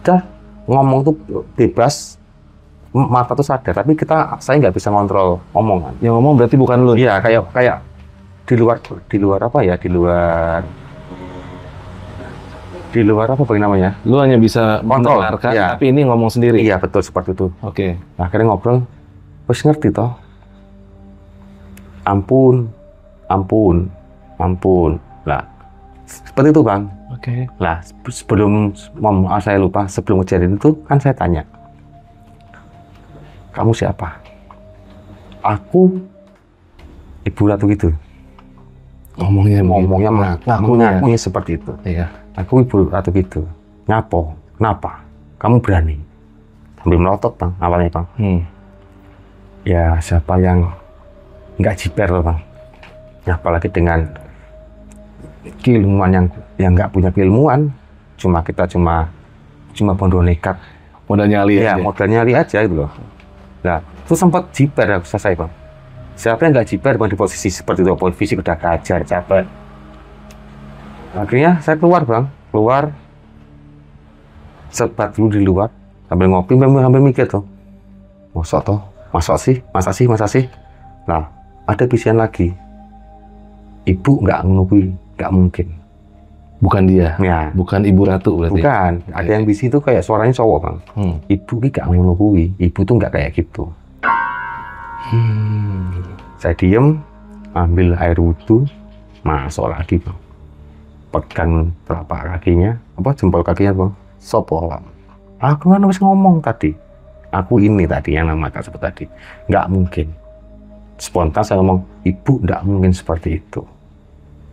Udah, ngomong tuh bebas, mata tuh sadar, tapi saya nggak bisa ngontrol omongan. Yang ngomong berarti bukan lu? Iya, kayak di luar apa ya, di luar apa namanya? Lu hanya bisa Kontrol, mendengarkan, ya. tapi ini ngomong sendiri? Iya, betul seperti itu. Oke. Nah, akhirnya ngobrol, wes ngerti toh? Ampun. Lah, seperti itu bang. Oke. Lah, saya lupa, sebelum kejadian itu kan saya tanya, kamu siapa? Aku Ibu Ratu gitu. Ngomongnya mengakunya seperti itu. Iya. Aku Ibu Ratu gitu. Kenapa? Kamu berani? Sambil melotot bang, awalnya bang. Ya siapa yang nggak jiper loh bang. Apalagi dengan keilmuan yang nggak punya keilmuan, kita cuma bodoh nekat. Modal nyali Ya, aja. modal nyali aja gitu loh. Nah, itu sempat jiper ya saya bang. Siapa yang nggak jiper bang di posisi seperti itu, posisi udah kehajar, capek. Akhirnya saya keluar, sebat dulu di luar, sambil ngopi, sambil mikir tuh. Masa sih? Nah, ada bisian lagi. Ibu nggak mungkin. Bukan dia? Ya. Bukan Ibu Ratu berarti? Bukan. Ada yang bisi itu kayak suaranya cowok bang. Ibu nggak ngelukui. Ibu tuh nggak kayak gitu. Saya diem, ambil air wudhu, masuk lagi bang. Pegang telapak kakinya, jempol kakinya bang. Sopo bang. Aku kan harus ngomong tadi. Aku ini tadi yang nama tak sebut tadi. Nggak mungkin. Spontan saya ngomong, Ibu nggak mungkin seperti itu.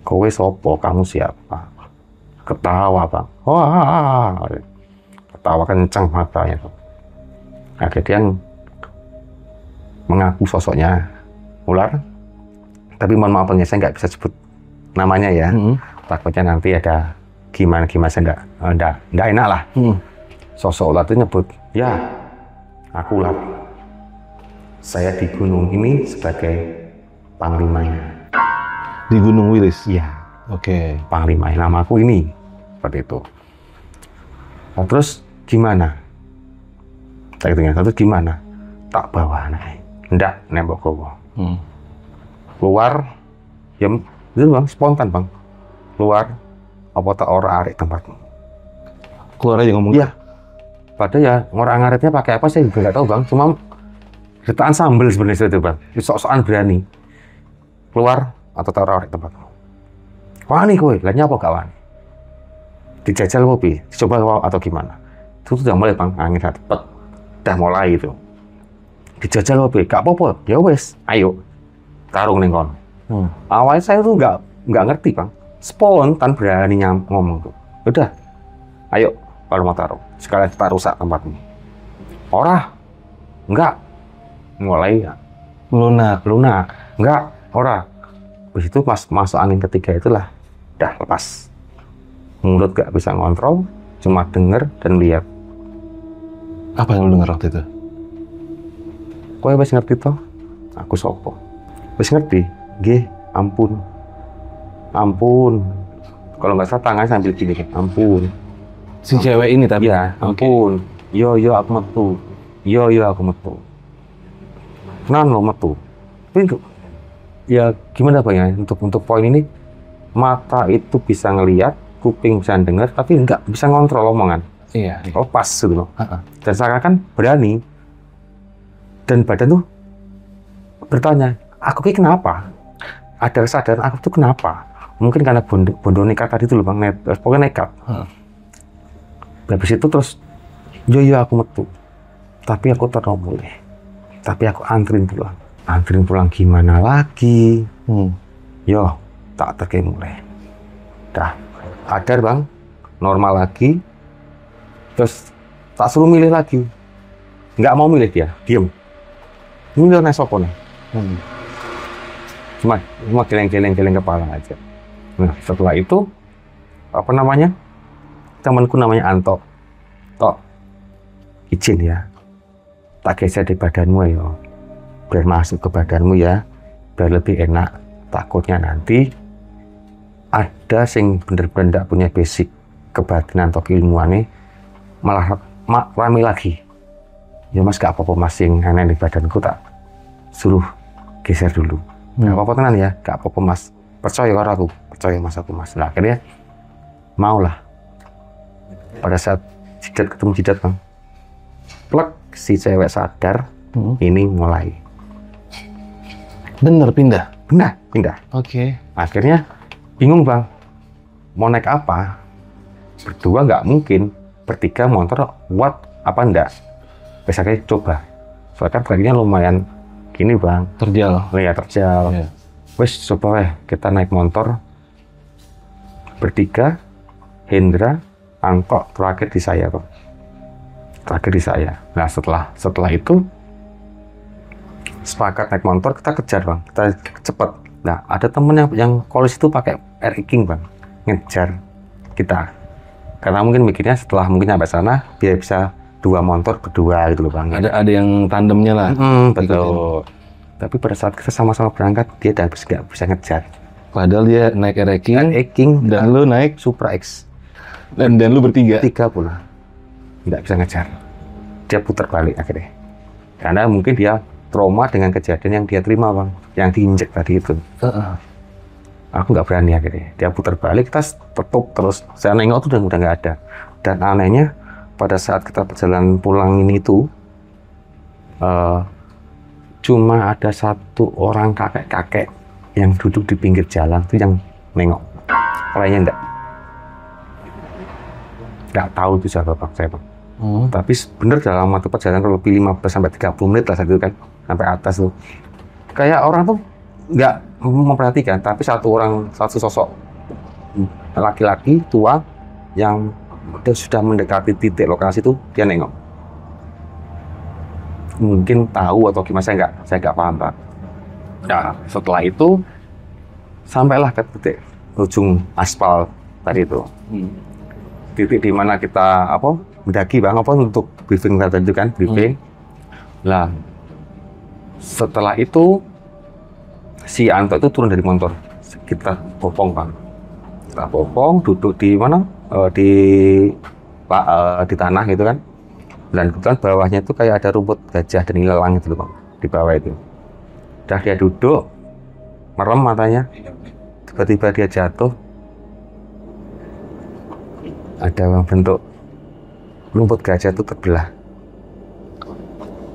Kowe sopo, kamu siapa? Ketawa bang. Wah, ketawa kencang matanya tuh. Akhirnya dia mengaku sosoknya ular. Tapi mohon maaf bang, saya nggak bisa sebut namanya ya. Takutnya nanti ada gimana saya nggak enak lah. Sosok ular itu nyebut, ya aku ular. Saya di gunung ini sebagai panglimanya. Di Gunung Wilis? Iya. Oke. Panglima, nama aku ini. Seperti itu. Nah, terus gimana? Saya tanya, terus gimana? Tak bawa naik. Ndak, nembok gowo. Keluar, ya itu bang, spontan bang. Keluar, apa tak ora arek tempatmu? Keluar aja ngomong? Iya. Padahal ya, orang aretnya pakai apa saya juga nggak tahu bang. Cuma retaan sambel sebenarnya itu bang. Sok-sokan berani. Keluar, atau tak ora arek tempatmu. Wani kowe, lah nyapa gak wani? Dijajal kopi, dicoba atau gimana? Itu udah mulai bang, angin cepet. Udah mulai itu. Dijajal kopi, gak apa-apa, ya wes, ayo. Tarung ning kono. Awalnya saya tuh nggak ngerti bang. Spontan berani ngomong tuh. Udah, ayo kalau mau tarung. Sekalian kita rusak tempatmu. Ora, enggak. Mulai lunak, enggak, ora. Habis itu masuk angin ketiga itulah udah lepas. Mulut gak bisa ngontrol, cuma denger dan lihat. Apa yang lu denger waktu itu? Kowe wis ngerti toh? Aku sopo? Wis ngerti? Nggih, ampun. ampun. Kalau nggak salah tangannya sambil gini, ampun. Si cewek ini tapi. Iya, ampun. Yo aku metu. Yo aku metu. Nan lo metu. Tapi ya gimana Bang ya, untuk poin ini, mata itu bisa ngelihat, kuping bisa dengar, tapi nggak bisa ngontrol omongan. Iya. Lepas gitu loh. Dan seakan-akan berani. Dan badan tuh bertanya, aku ini kenapa? Ada kesadaran aku tuh kenapa? Mungkin karena bondo nekat tadi tuh loh Bang, pokoknya nekat. Habis itu terus, yo aku metu. Tapi aku terlalu boleh. Tapi aku anterin pulang. Anterin pulang gimana lagi? Yo, tak terkei mulai. Dah, sadar Bang, normal lagi. Terus tak suruh milih lagi. Nggak mau milih dia, diem. Milih nesopo nih. Cuma geleng-geleng kepala aja. Nah, setelah itu, apa namanya? Temanku namanya Anto. Tok, izin ya. Tak geser di badanmu ya. Biar masuk ke badanmu ya. Biar lebih enak. Takutnya nanti ada sing bener-bener nggak punya basic kebatinan atau keilmuan nih, malah rame lagi. Ya Mas, gak apa-apa Mas, yang aneh di badanku tak suruh geser dulu. Gak apa-apa tenan ya, gak apa-apa Mas. Percaya karo aku, percaya Mas aku Mas. Nah akhirnya maulah. Pada saat ketemu jidat Bang, plek si cewek sadar, ini mulai. Bener pindah. Pindah. Oke. Akhirnya bingung Bang, mau naik apa? Berdua nggak mungkin, bertiga motor kuat apa enggak? Besoknya coba. Soalnya kakinya lumayan gini Bang. Terjal. Ya terjal. Yeah. Wes coba kita naik motor bertiga, Hendra, Anto, terakhir di saya Bang. Terakhir di saya. Nah setelah itu sepakat naik motor, kita kejar Bang, kita cepet. Nah ada temen yang kolis itu pakai Air King Bang, ngejar kita. Karena mungkin mikirnya setelah mungkin sampai sana biar bisa 2 motor berdua gitu loh Bang. Ada yang tandemnya lah. Betul. Tapi pada saat kita sama-sama berangkat dia udah nggak bisa ngejar. Padahal dia naik Air King dan lu naik Supra X. Dan lu bertiga. 3 pula nggak bisa ngejar. Dia putar balik akhirnya. Karena mungkin dia trauma dengan kejadian yang dia terima Bang, yang diinjek tadi itu. Aku nggak berani akhirnya. Dia putar balik, kita tutup terus. Saya nengok tuh udah nggak ada. Dan anehnya pada saat kita perjalanan pulang ini tuh cuma ada 1 orang kakek-kakek yang duduk di pinggir jalan tuh yang nengok. Lainnya nggak tahu itu siapa Bang, saya Bang. Tapi bener dalam waktu perjalanan lebih 15-30 menit lah saat itu kan, sampai atas tuh. Kayak orang tuh nggak memperhatikan, tapi satu sosok laki-laki tua yang sudah mendekati titik lokasi itu, dia nengok. Mungkin tahu atau gimana, saya nggak paham Pak. Nah setelah itu sampailah ke titik ujung aspal tadi itu. Titik di mana kita mendaki Bang, untuk briefing tadi itu kan, briefing. Lah setelah itu si Anto itu turun dari motor, kita bopong Bang. Kita bopong, duduk di mana? Di tanah gitu kan. Dan kebetulan bawahnya itu kayak ada rumput gajah dan ilalang gitu loh Bang, di bawah itu. Udah dia duduk, merem matanya, tiba-tiba dia jatuh. Ada bentuk rumput gajah itu terbelah.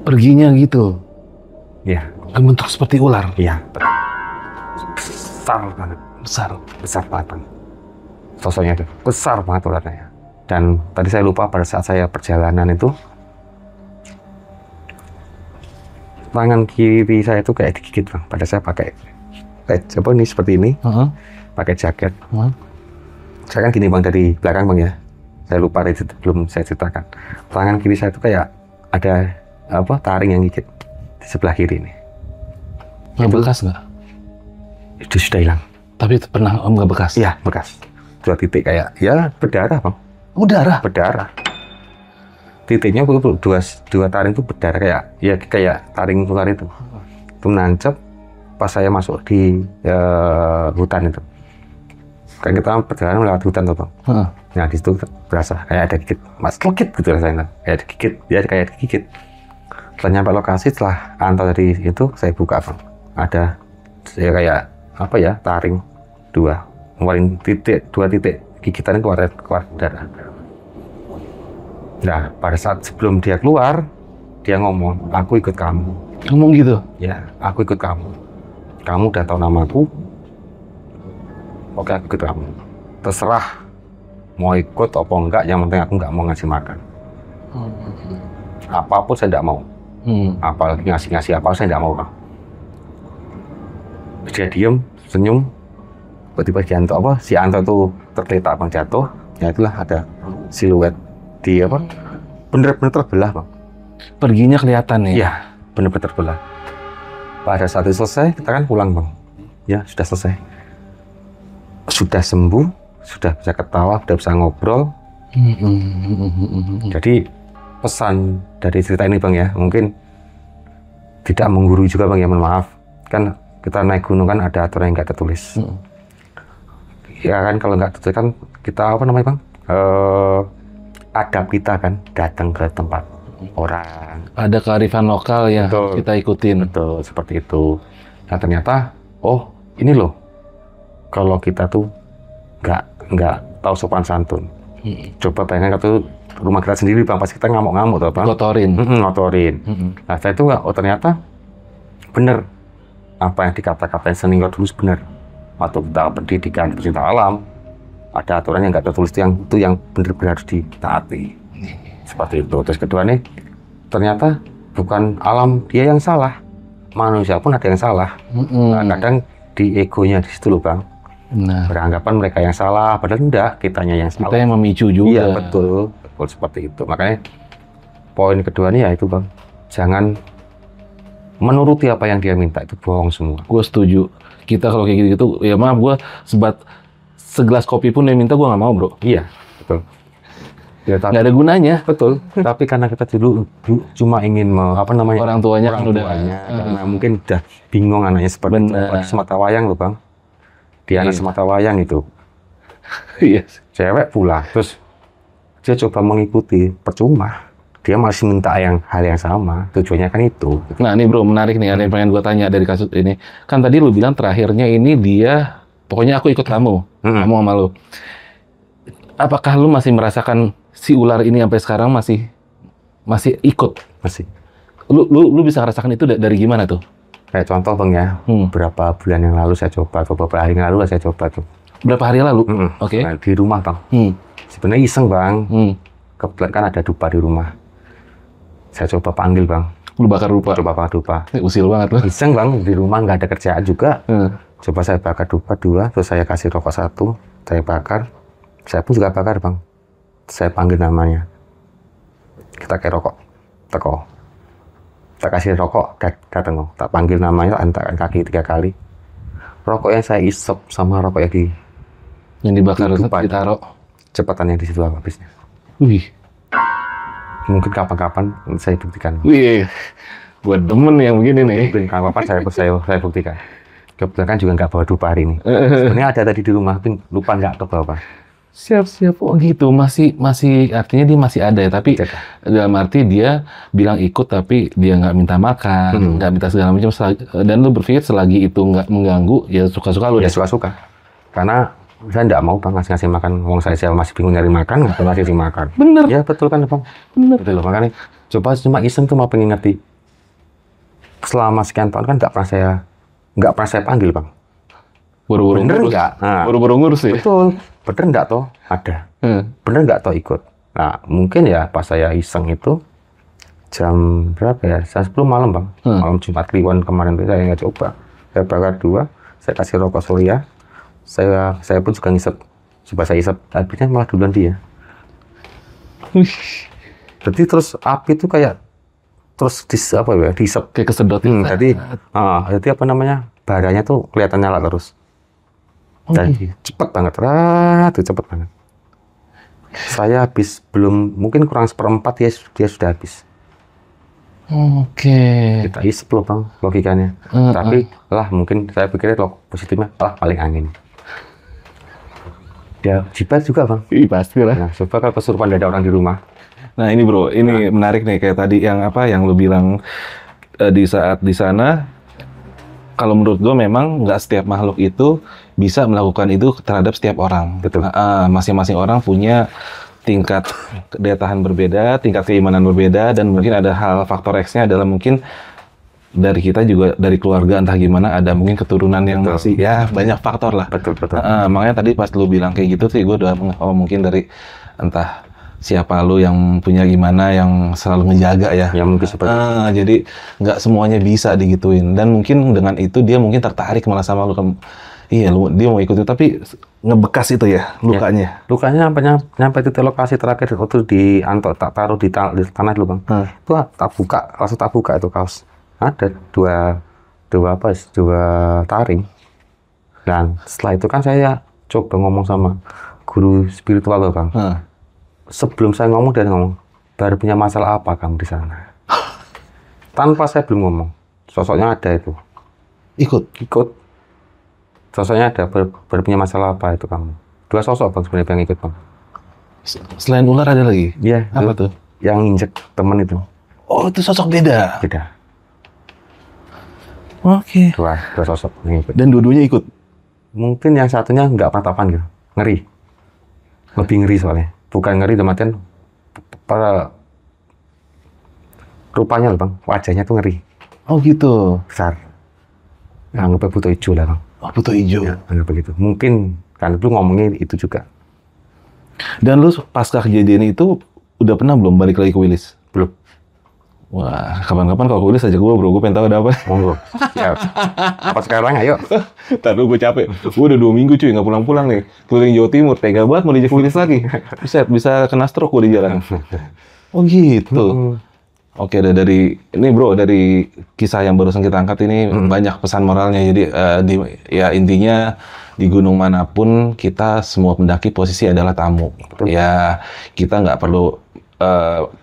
Perginya gitu. Ya. Bentuk seperti ular. Iya. Besar banget. Besar banget Bang. Sosoknya itu besar banget ularnya. Dan tadi saya lupa pada saat saya perjalanan itu, tangan kiri saya itu kayak digigit Bang. Pada saya pakai ini seperti ini, pakai jaket. Saya kan gini Bang, dari belakang Bang ya. Saya lupa itu belum saya ceritakan. Tangan kiri saya itu kayak ada taring yang gigit di sebelah kiri ini. Nggak bekas nggak? Itu sudah hilang. Tapi pernah nggak bekas? Iya bekas. 2 titik kayak ya berdarah Bang. Berdarah. Titiknya itu dua taring itu berdarah kayak taring ular itu. Itu nancep pas saya masuk di hutan itu. Kan kita perjalanan melewati hutan tuh bang. Heeh. Nah di situ berasa kayak ada gigit, mas legit gitu rasanya, kayak ada gigit, ya kayak ada gigit. Setelah nyampe lokasi, setelah antar dari itu saya buka bang, ada saya kayak apa ya, taring dua, ngeluarin dua titik gigitan keluar darah. Nah pada saat sebelum dia keluar, dia ngomong, aku ikut kamu. Ngomong gitu? Ya, aku ikut kamu. Kamu udah tahu namaku. Oke, aku ikut kamu. Terserah mau ikut apa enggak, yang penting aku nggak mau ngasih makan. Apapun saya nggak mau. Apalagi ngasih apa saya nggak mau bang. Dia diem, senyum. Tiba-tiba si Anto tuh tergeletak bang, jatuh. Ya itulah ada siluet di apa? Bener-bener terbelah bang. Perginya kelihatan ya? Iya, bener-bener terbelah. Pada saat itu selesai, kita kan pulang bang. Ya sudah selesai. Sudah sembuh, sudah bisa ketawa, sudah bisa ngobrol. Jadi pesan dari cerita ini bang ya, mungkin tidak menggurui juga bang ya, mohon maaf. Kan kita naik gunung kan ada aturan yang nggak tertulis. Ya kan kalau nggak tertulis kan kita apa namanya bang? Adab kita kan datang ke tempat orang. Ada kearifan lokal ya, Betul. kita ikutin. Betul, seperti itu. Nah ternyata, oh ini loh, kalau kita tuh nggak tahu sopan santun. Coba bayangkan kalau rumah kita sendiri bang, pasti kita ngamuk-ngamuk tuh bang. Kotorin. Ngotorin. Nah saya itu nggak, oh ternyata bener apa yang dikata-katain senior dulu bener. Waktu kita pendidikan pecinta alam, ada aturan yang nggak tertulis itu yang benar-benar harus ditaati. Seperti itu. Terus kedua nih, ternyata bukan alam dia yang salah, manusia pun ada yang salah. Nah, kadang di egonya di situ loh bang. Nah, Beranggapan mereka yang salah, padahal enggak, kitanya yang kita salah. yang memicu juga. Iya betul, betul seperti itu. Makanya poin kedua nih ya itu bang, jangan menuruti apa yang dia minta, itu bohong semua. Gue setuju. Kita kalau kayak gitu-gitu, ya maaf gue segelas kopi pun dia minta gue nggak mau bro. Iya betul. Ya, Nggak ada gunanya. betul. Tapi karena kita dulu cuma ingin apa namanya, Orang tuanya kan udah. karena mungkin udah bingung anaknya seperti itu. Bener. Apalagi semata wayang loh bang. Dia anak Iya. semata wayang itu. Iya. Cewek pula, terus dia coba mengikuti, percuma. Dia masih minta hal yang sama, tujuannya kan itu. Nah ini bro, menarik nih, ada yang pengen gue tanya dari kasus ini. Kan tadi lu bilang terakhirnya ini dia, pokoknya aku ikut kamu, kamu sama lu. Apakah lu masih merasakan si ular ini sampai sekarang masih ikut? Masih. Lu bisa merasakan itu dari gimana tuh? Kayak contoh bang ya, beberapa bulan yang lalu saya coba, atau beberapa hari yang lalu saya coba tuh. Berapa hari lalu? Oke. Nah, di rumah bang. Sebenarnya iseng bang. Kebetulan kan ada dupa di rumah. Saya coba panggil bang. Lu bakar dupa? Coba bakar dupa. Usil banget lu. Iseng bang, di rumah nggak ada kerjaan juga. Coba saya bakar dupa 2, terus saya kasih rokok 1, saya bakar. Saya pun juga bakar bang. Saya panggil namanya. Kita kayak rokok, teko. Tak kasih rokok, datang. Tak panggil namanya, antarkan kaki 3 kali. Rokok yang saya isep sama rokok yang Yang dibakar Dupa. ditaruh. cepatan yang di situ habisnya. Wih. Mungkin kapan-kapan saya buktikan. Wih. Gue demen yang begini nih. Mungkin kapan-kapan saya buktikan. Kebetulan kan juga nggak bawa dupa hari ini. Sebenarnya ada tadi di rumah, tapi lupa nggak ke bawah. Siap. Oh gitu, masih artinya dia masih ada ya, tapi Jaga. dalam arti dia bilang ikut tapi dia nggak minta makan, nggak minta segala macam, dan lu berpikir selagi itu nggak mengganggu, ya suka-suka lu Ya deh. suka-suka. Karena saya nggak mau bang ngasih makan. Wong saya masih bingung nyari makan, nggak pernah ngasih makan. Bener. Ya betul kan bang. Bener. Betul loh, makanya coba cuma iseng tuh mau pengen ngerti. Selama sekian tahun kan nggak pernah saya panggil bang. Buru-buru Bener ngurus. nggak? Nah, Buru-buru ngurus ya. betul. Bener nggak toh? Ada. Bener nggak toh ikut? Nah, mungkin ya pas saya iseng itu jam berapa ya? Jam 10 malam bang. Malam Jumat Kliwon kemarin itu saya nggak coba. Saya bakar 2, saya kasih rokok Surya. Saya pun juga ngisep. Coba saya isep, habisnya malah duluan dia. Jadi terus api itu kayak terus diisep. Kayak kesedot. Jadi apa namanya? Baranya tuh kelihatan nyala terus. Jadi cepet banget, cepet banget. Saya habis mungkin kurang 1/4 dia sudah habis. Oke. Kita isep loh bang, logikanya. Tapi mungkin saya pikir positifnya paling angin. Dia jibat juga bang. Ih, pasti lah. Nah, coba kalau kesurupan ada orang di rumah. Nah ini bro, ini menarik nih kayak tadi yang apa yang lu bilang di saat di sana. Kalau menurut gue memang nggak setiap makhluk itu bisa melakukan itu terhadap setiap orang. Betul. Masing-masing orang punya tingkat daya tahan berbeda, tingkat keimanan berbeda, dan mungkin ada hal faktor X-nya adalah mungkin dari kita juga dari keluarga entah gimana ada mungkin keturunan yang Betul. masih ya banyak faktor lah. Betul. Makanya tadi pas lu bilang kayak gitu sih gue udah mungkin dari entah siapa lu yang punya gimana yang selalu ngejaga ya. Ya mungkin seperti Jadi nggak semuanya bisa digituin dan mungkin dengan itu dia mungkin tertarik malah sama lu. Iya, dia mau ikut itu tapi ngebekas itu ya lukanya. lukanya nyampe titik lokasi terakhir waktu tak taruh di tanah dulu bang. Itu langsung tak buka itu kaos. Ada dua taring. Dan setelah itu kan saya coba ngomong sama guru spiritual loh bang. Sebelum saya ngomong dia ngomong, baru punya masalah apa kamu di sana? Tanpa saya belum ngomong, sosoknya ada itu. Ikut. Sosoknya ada, baru punya masalah apa itu kamu? 2 sosok bang sebenarnya yang ikut bang. Selain ular ada lagi? Iya. Apa tuh? Yang injek temen itu. Oh itu sosok beda? Beda. Oke. Dua sosok yang ikut. Dan dua-duanya ikut? Mungkin yang satunya nggak peratapan gitu. Ngeri. Lebih ngeri soalnya. Bukan ngeri dalam artian para rupanya loh bang, wajahnya tuh ngeri. Oh gitu. Besar. Anggapnya butuh hijau lah bang. Oh butuh hijau. Ya, anggap begitu. Mungkin kan lu ngomongnya itu juga. Dan lu pasca kejadian itu udah pernah belum balik lagi ke Willis? Belum. Wah, kapan-kapan kalau ke Willis ajak gue bro, gue pengen tahu ada apa. Monggo. Ya. Apa sekarang ayo? Ntar dulu gue capek. Gue udah 2 minggu cuy nggak pulang-pulang nih. Keliling Jawa Timur, tega banget mau diajak Willis lagi. Bisa kena stroke gue di jalan. Oh gitu. Oke, dari ini bro, dari kisah yang barusan kita angkat ini banyak pesan moralnya. Jadi ya intinya di gunung manapun kita semua pendaki posisi adalah tamu. Betul. Ya kita nggak perlu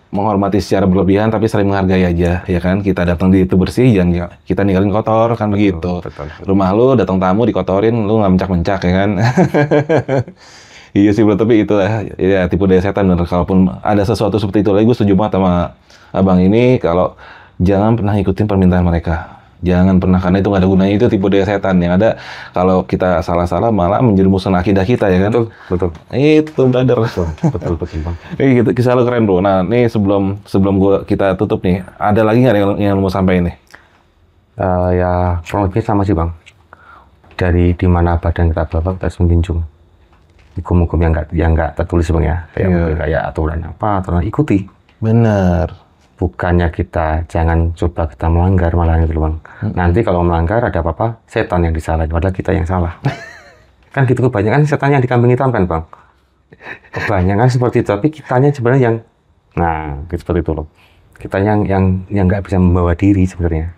menghormati secara berlebihan, tapi saling menghargai aja, ya kan? Kita datang di itu bersih, jangan kita ninggalin kotor, kan begitu. Betul. Rumah lu datang tamu dikotorin, lu nggak mencak-mencak, ya kan? Iya sih bro, tapi itu ya tipu daya setan bener. Kalaupun ada sesuatu seperti itu lagi, gue setuju banget sama abang ini kalau jangan pernah ikutin permintaan mereka. Jangan pernah, karena itu nggak ada gunanya, itu tipu daya setan. Yang ada kalau kita salah-salah malah menjerumuskan akidah kita, ya kan? Betul. Itu brother. Betul bang. Ini gitu, kisah lu keren bro. Nah, nih sebelum kita tutup nih, ada lagi nggak yang lu mau sampaikan nih? Ya kurang lebih sama sih bang. Dari di mana badan kita bawa kita harus menjunjung hukum-hukum yang nggak tertulis bang ya. Kayak aturan ikuti. Bener. Bukannya kita jangan coba kita melanggar, malah itu bang. Nanti kalau melanggar ada apa-apa, setan yang disalahin, padahal kita yang salah. Kan gitu kebanyakan setan yang dikambing hitam kan bang. Kebanyakan seperti itu, tapi kitanya sebenarnya yang, nah gitu, seperti itu loh. Kita yang nggak bisa membawa diri sebenarnya.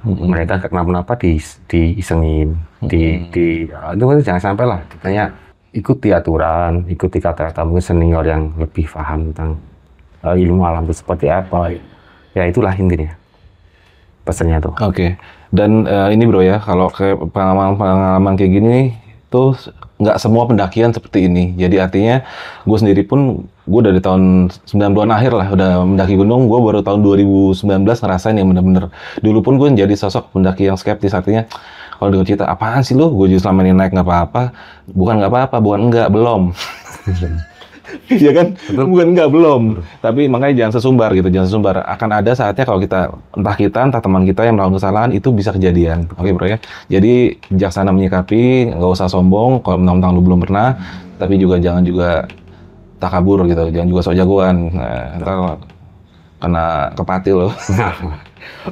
Mereka kenapa-napa diisengin, itu jangan sampai lah. Kitanya ikuti aturan, ikuti kata-kata mungkin senior yang lebih paham tentang ilmu alam itu seperti apa, ya itulah intinya pesannya tuh. Oke. Dan ini bro ya, kalau kayak pengalaman kayak gini tuh nggak semua pendakian seperti ini. Jadi artinya gue sendiri pun gue dari tahun 90-an akhir lah udah mendaki gunung. Gue baru tahun 2019 ngerasain yang bener-bener. Dulu pun gue jadi sosok pendaki yang skeptis, artinya kalau dengar cerita apaan sih lu, gue juga selama ini naik nggak apa-apa. Bukan nggak apa-apa, bukan enggak, belum. Iya kan? Betul. Bukan enggak, belum. Tapi makanya jangan sesumbar gitu, jangan sesumbar. Akan ada saatnya kalau entah teman kita yang melakukan kesalahan, itu bisa kejadian. Oke bro ya? Jadi bijaksana menyikapi, nggak usah sombong kalau mentang-mentang lu belum pernah, tapi juga jangan juga takabur gitu, jangan juga sok jagoan. Ntar kena kepati lo.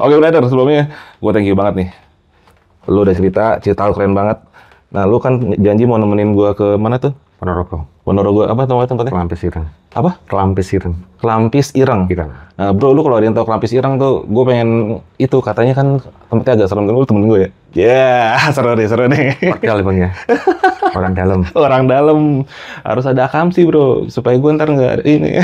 Oke brother, sebelumnya gue thank you banget nih. Lu udah cerita lu keren banget. Nah lu kan janji mau nemenin gue ke mana tuh? Ponorogo apa tempatnya? Kelampis Ireng. Apa? Kelampis Ireng. Kelampis Ireng. Nah, bro, lu kalau ada yang tahu Kelampis Ireng tuh, gue pengen itu katanya kan tempatnya agak serem, lu temen gue ya. Seru nih. Padahal bang ya. Orang dalam. Orang dalam harus ada akamsi bro, supaya gue ntar nggak ini.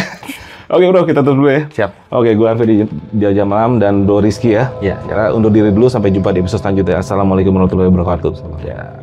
Oke bro, kita tutup dulu ya. Siap. Oke, gue Alfi di Jajah Malam dan Bro Rizky ya. Iya. Ya, undur diri dulu, sampai jumpa di episode selanjutnya. Assalamualaikum warahmatullahi wabarakatuh. Ya.